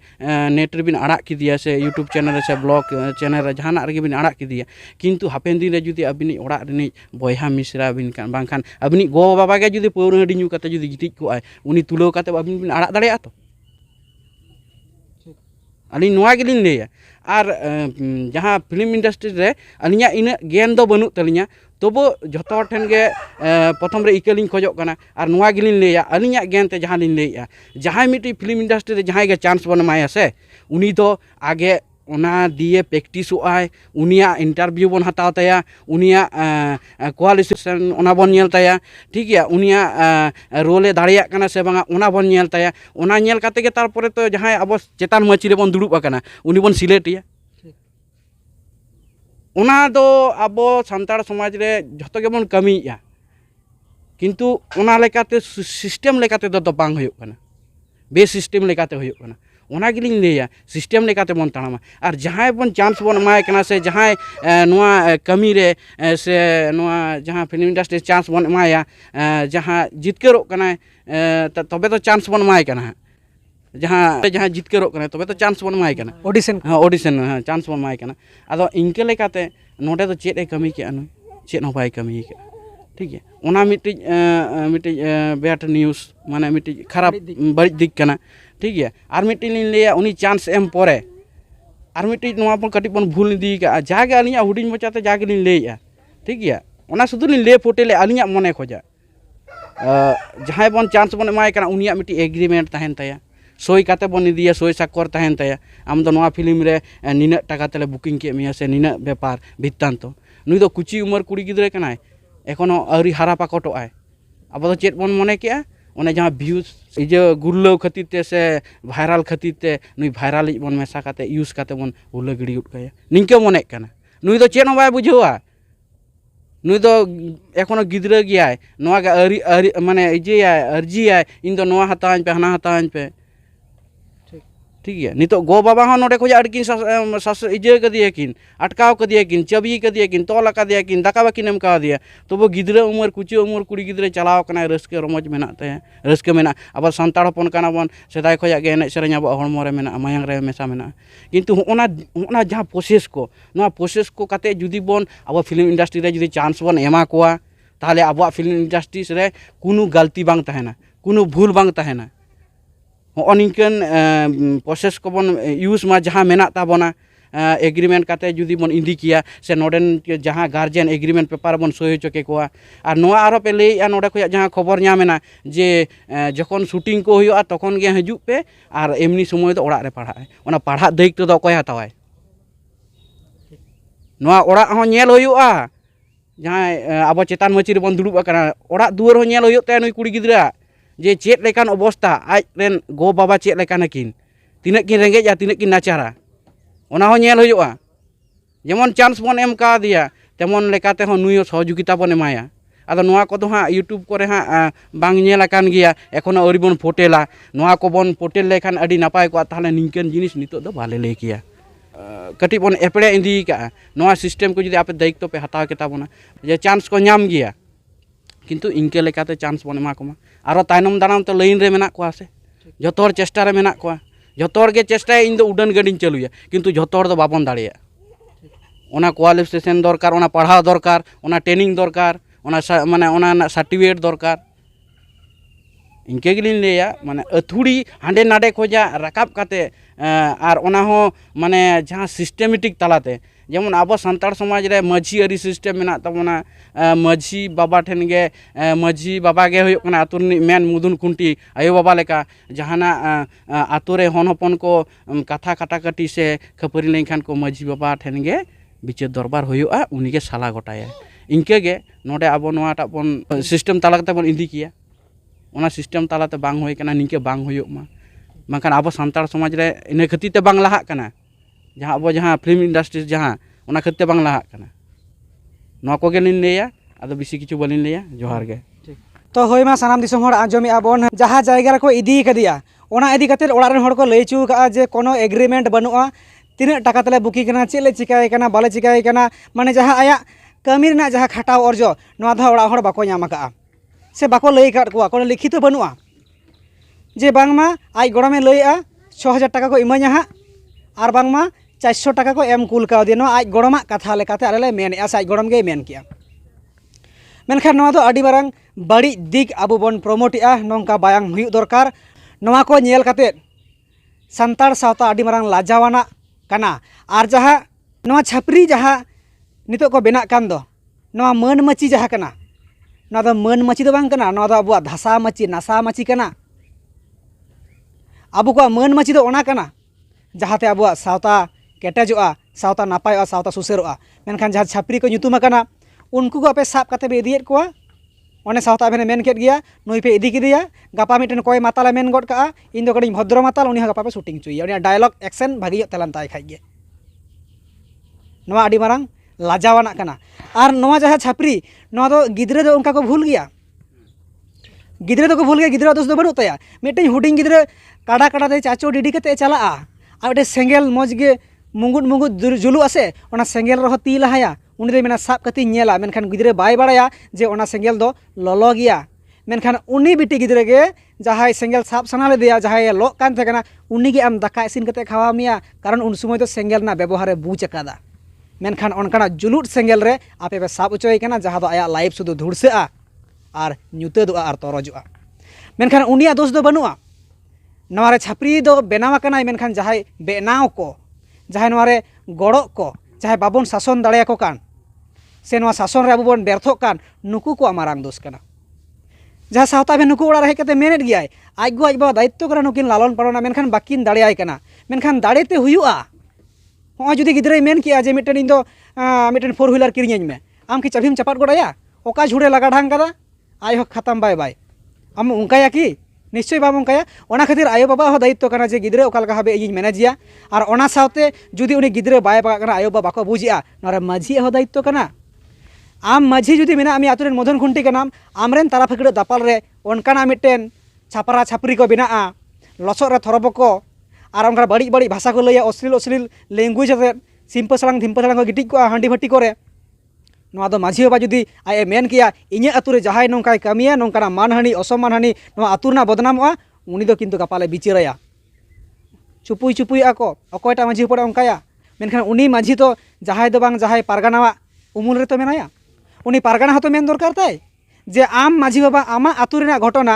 नेट रे बिन आड़ा किदिया से यूट्यूब चैनल से ब्लॉग चैनल रे जहाना रे बिन आड़ा किदिया किंतु हापेन दिन रे जुदी अबिनी ओड़ा रिनी बयहा मिश्रा बिन कान बांखान अबिनी गो बाबा गे जुदी पौर हडी न्यू काते जुदी गिटिज को आय उनी तुलो काते अबिन बिन आड़ा दाड़ेया तो अली नोआ गेलिन लेया और जहाँ फिल्म इंडस्ट्री रे अलिया इन ज्ञान दो बनू तलिया तबो जतो ठेन गे प्रथम रे इकलिन खोजो कना और नोआ गेलिन लेया अलिया ज्ञान ते जहाँ लिन लेया जहाँ मिट्टी फिल्म इंडस्ट्री रे जहाँ गे चांस बन माया से उनी दो आगे ओना दिए प्रैक्टिस आय उनिया इंटरव्यू बन हताव तया उनिया क्वालिफिकेशन ओना बन नेल तया ठीक है उनिया रोले दाड़िया कना से बांगा ओना बन नेल तया ओना नेल काते गे तारपरे तो जहाँ अब चेतान मची रे बन दुड़ुब आकना उनी बन सिलेक्टिया ओना दो अब सान्ताड़ समाज रे जतो गे बन कमिया किंतु ओना लेकाते सिस्टम लेकाते दो बांग होयो कना बे सिस्टम लेकाते होयो कना ओना गिलिंग लेया सिस्टम लेकाते बन ताड़ामा और जहाँ बन चांस बन एमाय कना से जहाँ नोआ कमी रे से नोआ जहाँ फिल्म इंडस्ट्री चांस बन एमाया जहाँ जितकरो कना तबे तो चांस बन एमाय कना जहाँ जहाँ जितकरो कना तबे तो चांस बन एमाय कना ऑडिशन ऑडिशन चांस बन एमाय कना आदो इनके लेकाते नोडे तो चेद ए कमी के अनु चेद हो बाय कमी के ठीक है ओना मिट्टी बैड न्यूज़ माने मिट्टी खराब बड़ी दिक कना ठीक है और मिट्टी लिन लिया उनी चांस एम परे और मिट्टी नोआ बन कटी बन भूल दी का जागे अलिया हुडिंग मचाते जागे लिन लेया ठीक है ओना शुधु लिन ले फोटेले अलिया मने खोजा जहाँ बन चांस बन एमाय कना उनिया मिट्टी एग्रीमेंट तहन तया सई काते बन दिया सई साक्कर तहन तया आम दो नोआ फिल्म रे निना टाका तेले बुकिंग के मिया से निना व्यापार भित्तांत नुई दो कुची उमर कुड़ी गिद्रे कनाय एखोनो आउरी हारा पाकटो आय अब तो चेत बन मने के ओने जहाँ व्यूज इजे गुरलो खातिर ते से भाइराल खातिर ते नुई भाइराल बन मेसा काते यूज काते बन हुल्ला गिड़ी उठ कया निंके मने कना नुई दो चेत बाय बुझेवा नुई दो एखोनो गिद्रा गियाय नोआ गे आरी माने इजे अर्जी आय इन दो नोआ हतावñ पे हना हतावñ पे ठीक है नितो गो बाबा हाँ नोडे खोजा अड़किन इजे कदिया किन अटकाव कदिया किन चबी कदिया किन तोल कदिया किन दाका बाकिन एम का दिया तो वो गिद्रा उमर कुची उमर कुड़ी गिद्रा चलाव कना रस्के रमज मेना तया रस्के मेना अब सान्ताड़ हपन कना बन सेदाय खोजा गे एने सेरेñ अब हड़मो रे मेना मायांग रे मेसा मेना किंतु ओना जहाँ प्रोसेस को नोआ प्रोसेस को काते जुदी बन अब फिल्म इंडस्ट्री रे जुदी चांस बन एमा कोआ ताहले अब फिल्म इंडस्ट्री रे कुनु गलती बांग तहना कुनु भूल बांग तहना हो निकन प्रोसेस को बन यूज मा जहाँ मेना ताबोना एग्रीमेंट काते जुदी बन इंदी किया से नोडेन जहाँ गार्जियन एग्रीमेंट पेपर बन सही चके कोआ और नोआ आरो पे ले नोडे को जहाँ खबर नामेना जे जखन शूटिंग को हुआ तखन गे हजु पे और एमनी समय तो ओड़ा रे पढ़ाए ओना पढ़ा दायित्व दो कोय हतावाय नोआ ओड़ा हो नेल हुआ जहाँ अब चेतान मची रे बन दुड़ुब आकना ओड़ा दुआर हो नेल हुयो ते नुई कुड़ी गिद्रा जे चेत लेकान अवस्था आज रेन गो बाबा चेत लेकान किन तिना किन रेंगेजा तिना किन नाचारा ओना हो नेल हुआ जेमन चांस बन एम का दिया तेमन लेकाते हो नुई सहयोगिता बन एमाया आदो नोआ को तो हाँ यूट्यूब को हाँ बांग नेल आकान गिया एखोनो आउरी बन फोटेला नोआ को बन फोटेल लेखान अडी नापाय को ताहले निंकन जिनिस नितो दो भाले ले किया कटी बन एपड़े इदी का नवा सिस्टम को जुदी आपे दायित्व पे हताव केता बोना जे चांस को नाम गया किंतु इनके लेकाते चांस बन एमा कोमा आरो तायनम दाराम तो लाइन रे मेना कोआ से जतोर चेष्टा रे मेना कोआ जतोर के चेष्टा इन दो उड़ान गाड़ी चलुया किंतु जतोर दो बाबन दाड़िया ओना क्वालिफिकेशन दरकार ओना पढ़ाव दरकार ओना ट्रेनिंग दरकार ओना माने ओना सर्टिफिकेट दरकार इनके गिलिन लेया माने अथुड़ी हांडे नाडे खोजा राकाब काते आर ओना हो माने जहां सिस्टेमेटिक तालाते जेमन आबो सांतार समाज रे माझी अरी सिस्टम मेना तबना माझी बाबा ठेन गे माझी बाबा गे होय कना आतुरनी मेन मुदुन खुंटी आयो बाबा लेका जहाना आतु रे हन हपन को कथा काटाकाटी से खपरी लेनखान को माझी बाबा ठेन गे बिचार दरबार होयुआ उनी गे साला गोटाया इनके गे नोडे आबो नोआटा बन सिस्टम ताला कते बन इदी किया ओना सिस्टम तालाते बांग होय कना निके बांग होयुक मा मानखान आबो सांतार समाज रे इने खती ते बांग लाहाक कना जहां अब जहां फिल्म इंडस्ट्री जहां ओना खते बांग लाहाक कना नोआ को गेलिन लेया आदो बिसी किछु बलिन लेया जोहार गे तो होय मा सानाम दिसोम हर आंजोमी आबोन जहां जायगा रे को इदी कदिया ओना इदी कते ओड़ा रेन हर को लई चू का जे कोनो एग्रीमेंट बनुआ तीना टाका तले बुकी कना चेले चिकाय कना बाले चिकाय कना माने जहां आया कमी रेना जहां खटाव अर्जो नोआ धा ओड़ा हर बाको नाम का से बाको लई काट को कोनो लिखित बनुआ जे बांगमा आज गड़मे लईआ 6000 टाका को इमा냐 हा आर बांगमा 400 टाका को एम कुल का दिनो आज गड़मा कथा लेकाते आले मेनआ से आज गड़म गे मेन किया मेनखान नोआ दो आडी बारांग बड़ी दिक आबो बन प्रमोटिआ नोंका बायांग हुयु दरकार नोआ को नेल काते संतार सावता आडी मारांग लाजावाना कना आर जहां नोआ छापरी जहां नितो को बेना कान दो नोआ मन मची जहां कना नोआ दो मन मची दो बांग कना नोआ दो अबुआ धासा मची नासा मची कना आबो को मन मची दो ओना कना जहाते आबुआ सावता केटेजोआ सावता नापायोआ सावता सुसेरोआ मेनखान जहां छापरी को nyutum akana उनको को आपे साब काते बे इदियेत कोआ ओने सावता बेने मेन केट गया नुई पे इदी किदिया गापा मिटन कोय माताला मेन गड का इन दो कडिन भद्र माताल उनी गापा पे शूटिंग चुई उनी डायलॉग एक्शन भागी तेलान ताय खाइ गे नोआ आडी मारांग लाजावाना कना आर नोआ जहां छापरी नोआ दो गिद्रे दो उनका को भूल गया गिद्रे दो को भूल गया गिद्रा दोस दो बनु तया मिटन हुडिंग गिद्रे काडा काडा दे चाचो डिडी कते चला आ आडे सेंगेल मजगे मुंगुट मुंगुट जुलु आसे ओना सेंगेल रह ती लहाया उनी दे मेना साब कति नेला मेनखान गिद्रे बाय बाड़ाया जे ओना सेंगेल दो ललो गया मेनखान उनी बिटी गिद्रे गे जहाय सेंगेल साब सना ले दिया जहाय लो कान थेकना उनी गे आम दाका इसिन कते खावा मिया कारण उन समय तो सेंगेल ना व्यवहार बुझ अकादा मेनखान ओनकाना जुलुट सेंगेल रे आपे पे साब उचोय कना जहा दो आया लाइफ सुदु धुड़सेआ आर ᱧᱩᱛᱟᱹᱫᱚᱜᱼᱟ आर तरजोआ मेनखान उनिया दोष दो बनुआ नवारे छापरी दो बेनावा कनाय मेनखान जहाय बेनाव को जहाय नवारे गड़ो को जहाय बाबन शासन दाड़े को कान से नवा शासन रे अबो बन व्यर्थो कान नुकु को मारांग दोष कना जहां सावता बे नुकु ओड़ा रहे कते मेनेट गियाय आज गो आज बा दायित्व करा नुकिन लालन पालना मेनखान बाकिन दाड़ेयाय कना मेनखान दाड़ेते हुयुआ हो जुदी गिद्रे मेन किया जे मिटन इन दो मिटन 4 व्हीलर किरिᱧ में आम की चाबीम चपाट गोड़ाया ओका झुड़े लगा ढांग कदा आय हो खत्म बाय बाय आम उनकाया कि निश्चय बाम उनकाया ओना खातिर आयो बाबा हो दायित्व कना जे गिद्रे ओका लगा हबे इᱧ मैनेजिया आर ओना सावते जुदी उनी गिद्रे बाय पागा कना आयो बाबा को बुझिया नरे माझी हो दायित्व कना आम माझी जुदी मेना आमी आतुरेन मधन खुंटी कनाम आमरेन तारा फकड़े दापाल रे ओनकाना मिटेन छापरा छापरी को बिनाआ लसो रे थरबको आर ओनका बड़ी बड़ी भाषा को लैया अश्लील अश्लील लैंग्वेज आते सिंपल सलांग धिम्पल सलांग को गिटिक को हांडी भट्टी करे नोआ दो माझी बाबा जुदी आए मेन किया इñe आतुरे जहाय नोंकाय कामिया नोंकाना मानहानि असम्मानहानि नोआ आतुरना बदनामोआ उनी दो किन्तु गापाले बिचाराया चुपुई चुपुई आको अकयटा माझी पड़े ओंकाया मेनखान उनी माझी तो जहाय दो बांग जहाय पारगानावा उमुल रे तो मेनाया उनी पारगाना हतो मेन दरकार ताय जे आम माझी बाबा आमा आतुरेना घटना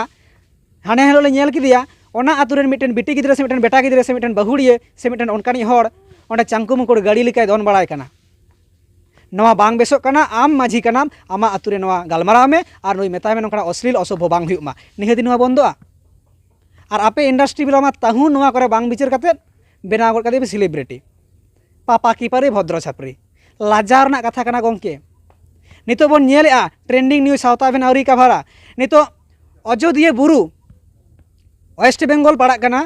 हाने हेलो ले नेल किदिया ओना आतुरेन मिटन बिटी गिद्रे से मिटन बेटा गिद्रे से मिटन बहुड़िए से मिटन ओनकानी होड़ ओंडे चांकु मुकुड़ गाड़ी लेकाय दोन बाड़ाय कना नवा बांग बेसोक कना आम माझी कनाम आमा आतुरे नवा गालमाराव में आर नुई मेताय में नोंकाना अश्लील असभ्य बांग हुयुमा निहाती नवा बंदोआ आर आपे इंडस्ट्री बिला मा ताहु नवा करे बांग बिचार काते बेनाव गड काते सेलिब्रिटी पापा कीपारे भद्र छापरी लाजार ना कथा कना गंके नितो बन नेलेआ ट्रेंडिंग न्यूज सावता बेन आउरी कभारा नितो अयोध्या बुरु वेस्ट बेंगल पड़ा कना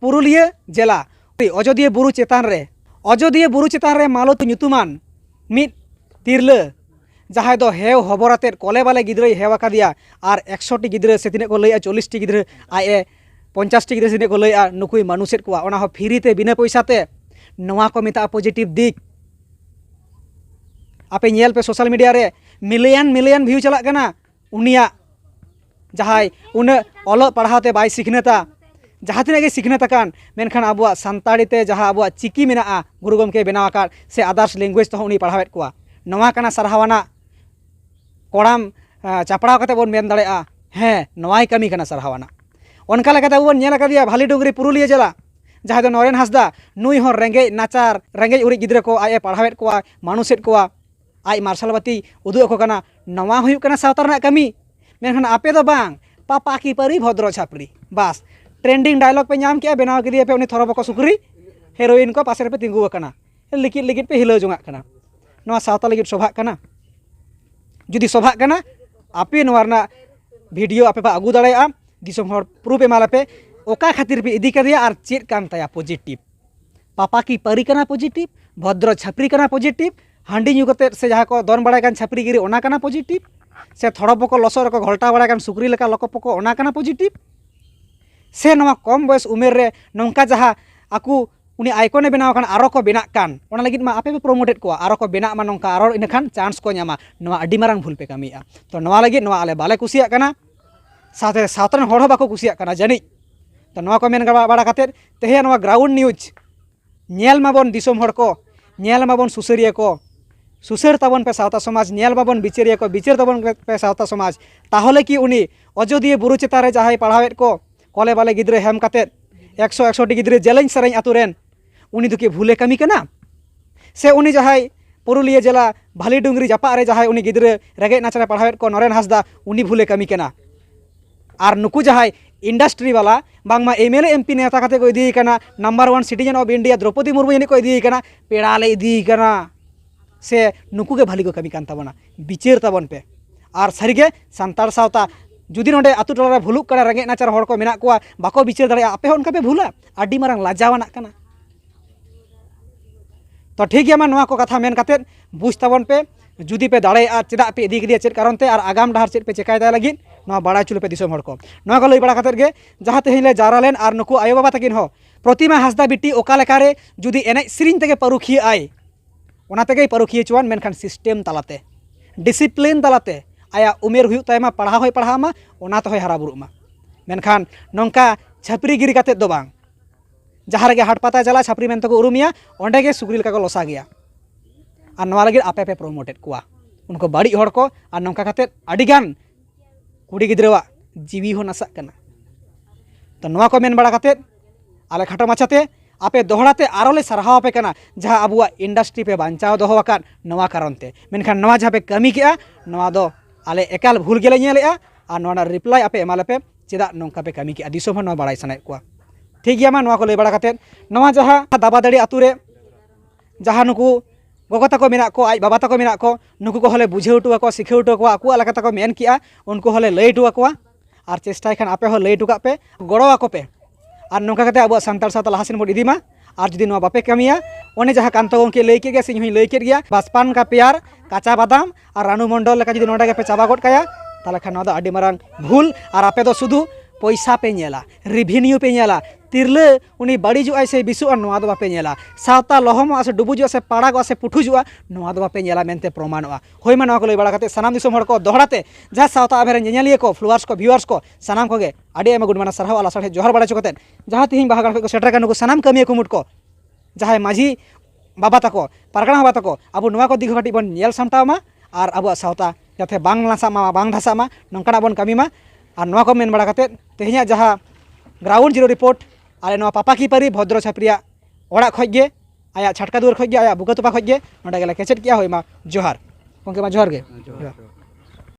पुरुलिया जिला अयोध्या बुरु चेतान रे मालत ᱧᱩᱛᱩᱢᱟᱱ मिट तिरला जहां दो हेव हबराते कले बाले गिद्रे हेवा कादिया आर 100 टी गिद्रे से तिने को लैया 40 टी गिद्रे आए 50 टी गिद्रे से को लैया नुकुई मानुसेट को ओना हो फ्री ते बिना पैसा ते नवा को मेता पॉजिटिव दिक आपे नेल पे सोशल मीडिया रे मिलियन व्यू चला कना उनिया जहाय उन ओलो पढ़ाते बाय सिखनेता जहाँ तीन के सिखनेताकान मेनखान आबुआ सानताड़ी ते जहाँ आबुआ चिकी मेना गुरु गमके बनाव आकाद से अदर्स लैंग्वेज तो उनी पढ़ावेत कोआ नवा कना सरहावाना कोड़ाम चापड़ाव कते बोन मेन दाड़ेआ हें नवाई कमी कना सरहावाना उनका लेकाते बोन नेल आकादिया भाली डुंगरी पुरुलिया जिला जहाँ दो नरेन हांसदा नुई हो रेंगे नाचार रेंगे उड़ी गिद्रे को आए पढ़ावेत कोआ मानुसेत कोआ आई मार्शल बाती उदुग को कना नवा हुयुग कना सावता रना कमी मेनखान आपे दो बांग पापा की परी भद्र छापरी बस ट्रेंडिंग डायलॉग पे नाम किया बनाव के पे उनी थोरो बको सुकरी हेरोइन को पासे पे तिंगु कना लिकिट लिकिट पे हिलो जोंगा कना नवा सावता लिकिट शोभा कना जुदी शोभा कना आपे नवारना वीडियो आपे पा आगु दाड़ेया दिसम हर प्रूफ एमाला पे ओका खातिर पे इदी करिया आर चेत कान ताया पॉजिटिव पापा की परी कना पॉजिटिव भद्र छापरी कना पॉजिटिव हांडी न्यू कते से जहाँ को दोन बड़ा कान छापरी गिरी ओना कना पॉजिटिव से थोड़ा बको लसर को घोल्टा बड़ा कान सुकरी लेका लको पको ओना कना पॉजिटिव से नवा कम बयस उमेर रे नौका जहाँ आकु उनी आइकने बनाव कान आरो को बेना कान ओना लगित मा आपे पे प्रोमोटेड को आरो को बेना मा नौका आरो इनखान चांस को न्यामा नवा अडी मारांग भूल पे कमिया तो नवा लगित नवा आले बाले कुसिया कना साथे सावतन होड़ हो बाको कुसिया कना जानी तो नवा को मेन बड़ा काते तेहे नवा ग्राउंड न्यूज नेल माबन दिसोम होड़ को नेल माबन सुसरिया को सुसर ताबन पे सावता समाज नेल बाबन बिचारिया को बिचार ताबन पे सावता समाज ताहले कि उनी अजोदिया बुरु चेतारे जहाय पढ़ावेत को कॉले बाले गिद्रे हेम काते 100 टी गिद्रे जेलेंज सरें आतुरेन उनी दुके भूले कमी कना से उनी जहाय पुरुलिया जिला भाली डुंगरी जापा रे जहाय उनी गिद्रे रेगे नाचरे पढ़ावेत को नरेन हांसदा उनी भूले कमी कना और नुकु जहाय इंडस्ट्री वाला बांगमा एमएलए एमपी नेता काते को इदी कना number 1 citizen of India Draupadi Murmu यानी को इदी कना पेड़ाले इदी कना से नुकु के भाली को कमी कान ताबना बिचार ताबन पे और सारिगे सांतार सावता जुदी नोडे आतु टोला रे भुलुक कना रेंगे नाचार होड़ को मेना कोआ बाको बिचार दाड़े आपे उनका पे भूला आडी मारंग लाजावाना कना तो ठीक गया मा नवा को कथा मेन काते बुझ ताबन पे जुदी पे दाड़े आ चेदा पे इदी गिदिया चेद कारण ते और आगाम डाहर चेद पे चेकाय दा लगिन नवा बाड़ा चुल पे दिसोम होड़ को नवा को लई बड़ा खातिर गे जहां ते ले जारा लेन और नुकु आयो बाबा तकिन हो प्रतिमा हांसदा बिटी ओका लेकारे जुदी एने सिरिन तेगे परुखिए आय ओना तेगे परुखिए चुवान मेनखान सिस्टेम तालाते डिसिप्लिन तालाते आया उमेर हुयुग तायमा पढ़ा होय पढ़ामा ओना तो होय हारा बुरुमा मेनखान नोंका छापरी गिरी काते दो बांग जहां रेगे हाट पाता चला छापरी मेनते को उरुमिया ओंडे गे सुग्री लेका को लोसा गया और नवा लगे आपे पे प्रोमोटेड कोआ उनको बाड़ी होड़ को और नौका खाते अडिगान कुड़ी गिद्रवा जीवी हो नसा कना तो नवा को मेन बड़ा खाते आले खाटो माछाते आपे दोहड़ाते आरोले सरहाव पे कना जहाँ अबुआ इंडस्ट्री पे बांचाव दोहो आकान नवा कारणते मेनखान नवा जहाँ पे कमी केआ नवा दो आले एकाल भूल गेले नेलेआ और नवा रिप्लाई आपे एमाले पे चेदा नौका पे कमी केआ दिसोम नवा बड़ाई सनाय कोआ ठीक गया मा नवा को लई बड़ा खाते नवा जहाँ दाबादाड़ी आतुरे जहाँ नुकु गोगो तको मेना को आज बाबा तको मेना को नुकु को हले बुझे उटुआ को सिखे उटुआ को आकु अलग तको मेन किया उनको हले लई उटुआ को और चेष्टा खान आपे हो लई उटुका पे गड़ो आको पे और नौका काते अब सांतार सावता लहासेन बोड इदीमा और जुदी नवा बापे कमिया ओने जहाँ कांतो गंके लई के गया सिंह हुई लई के गया बासपान का प्यार काचा बादाम और रानू मंडल लेका जुदी नोडा के पे चाबा गोड काया ताले खान नवा दो आडी मारांग भूल और आपे दो सुधु पैसा पे नेला रिभिन्यू पे नेला तिरले उनी बाड़ीजुआ से बिसुआ नवा दो बापे नेला सावता लहमोआ से डुबुजुआ से पाड़ागोआ से पुठुजुआ नवा दो बापे नेला मेनते प्रमाणोआ होय मा नवा को लई बड़ा काते सनाम दिसोम हड़ को दोहड़ाते जहाँ सावता आभेरे नेनेलिया को फ्लुआर्स को व्यूअर्स को सनाम को गे आडी आयमा गुड माना सरहाव आला साथे जोहर बड़ा चुकते जहाँ तिहिं बाहागाड़ को सेटर कानु को सनाम कमिया कुमुट को जहाँ माझी बाबा तको पारगणा बाबा तको अब नवा को दिगो काटी बन नेल सामटावमा और अब सावता जाते बांग लासामा बांग धासामा नंकाना बन कमीमा और नवा को मेन बड़ा काते तेहिया जहाँ ग्राउंड जीरो रिपोर्ट आले नवा पापा की परी भद्र छापरिया ओड़ा खज गे आया छटका दुआर खज गे आया बुका तुपा खज गे नोडे गेले केचेट किया होय मा जोहार गंके मा जोहार गे।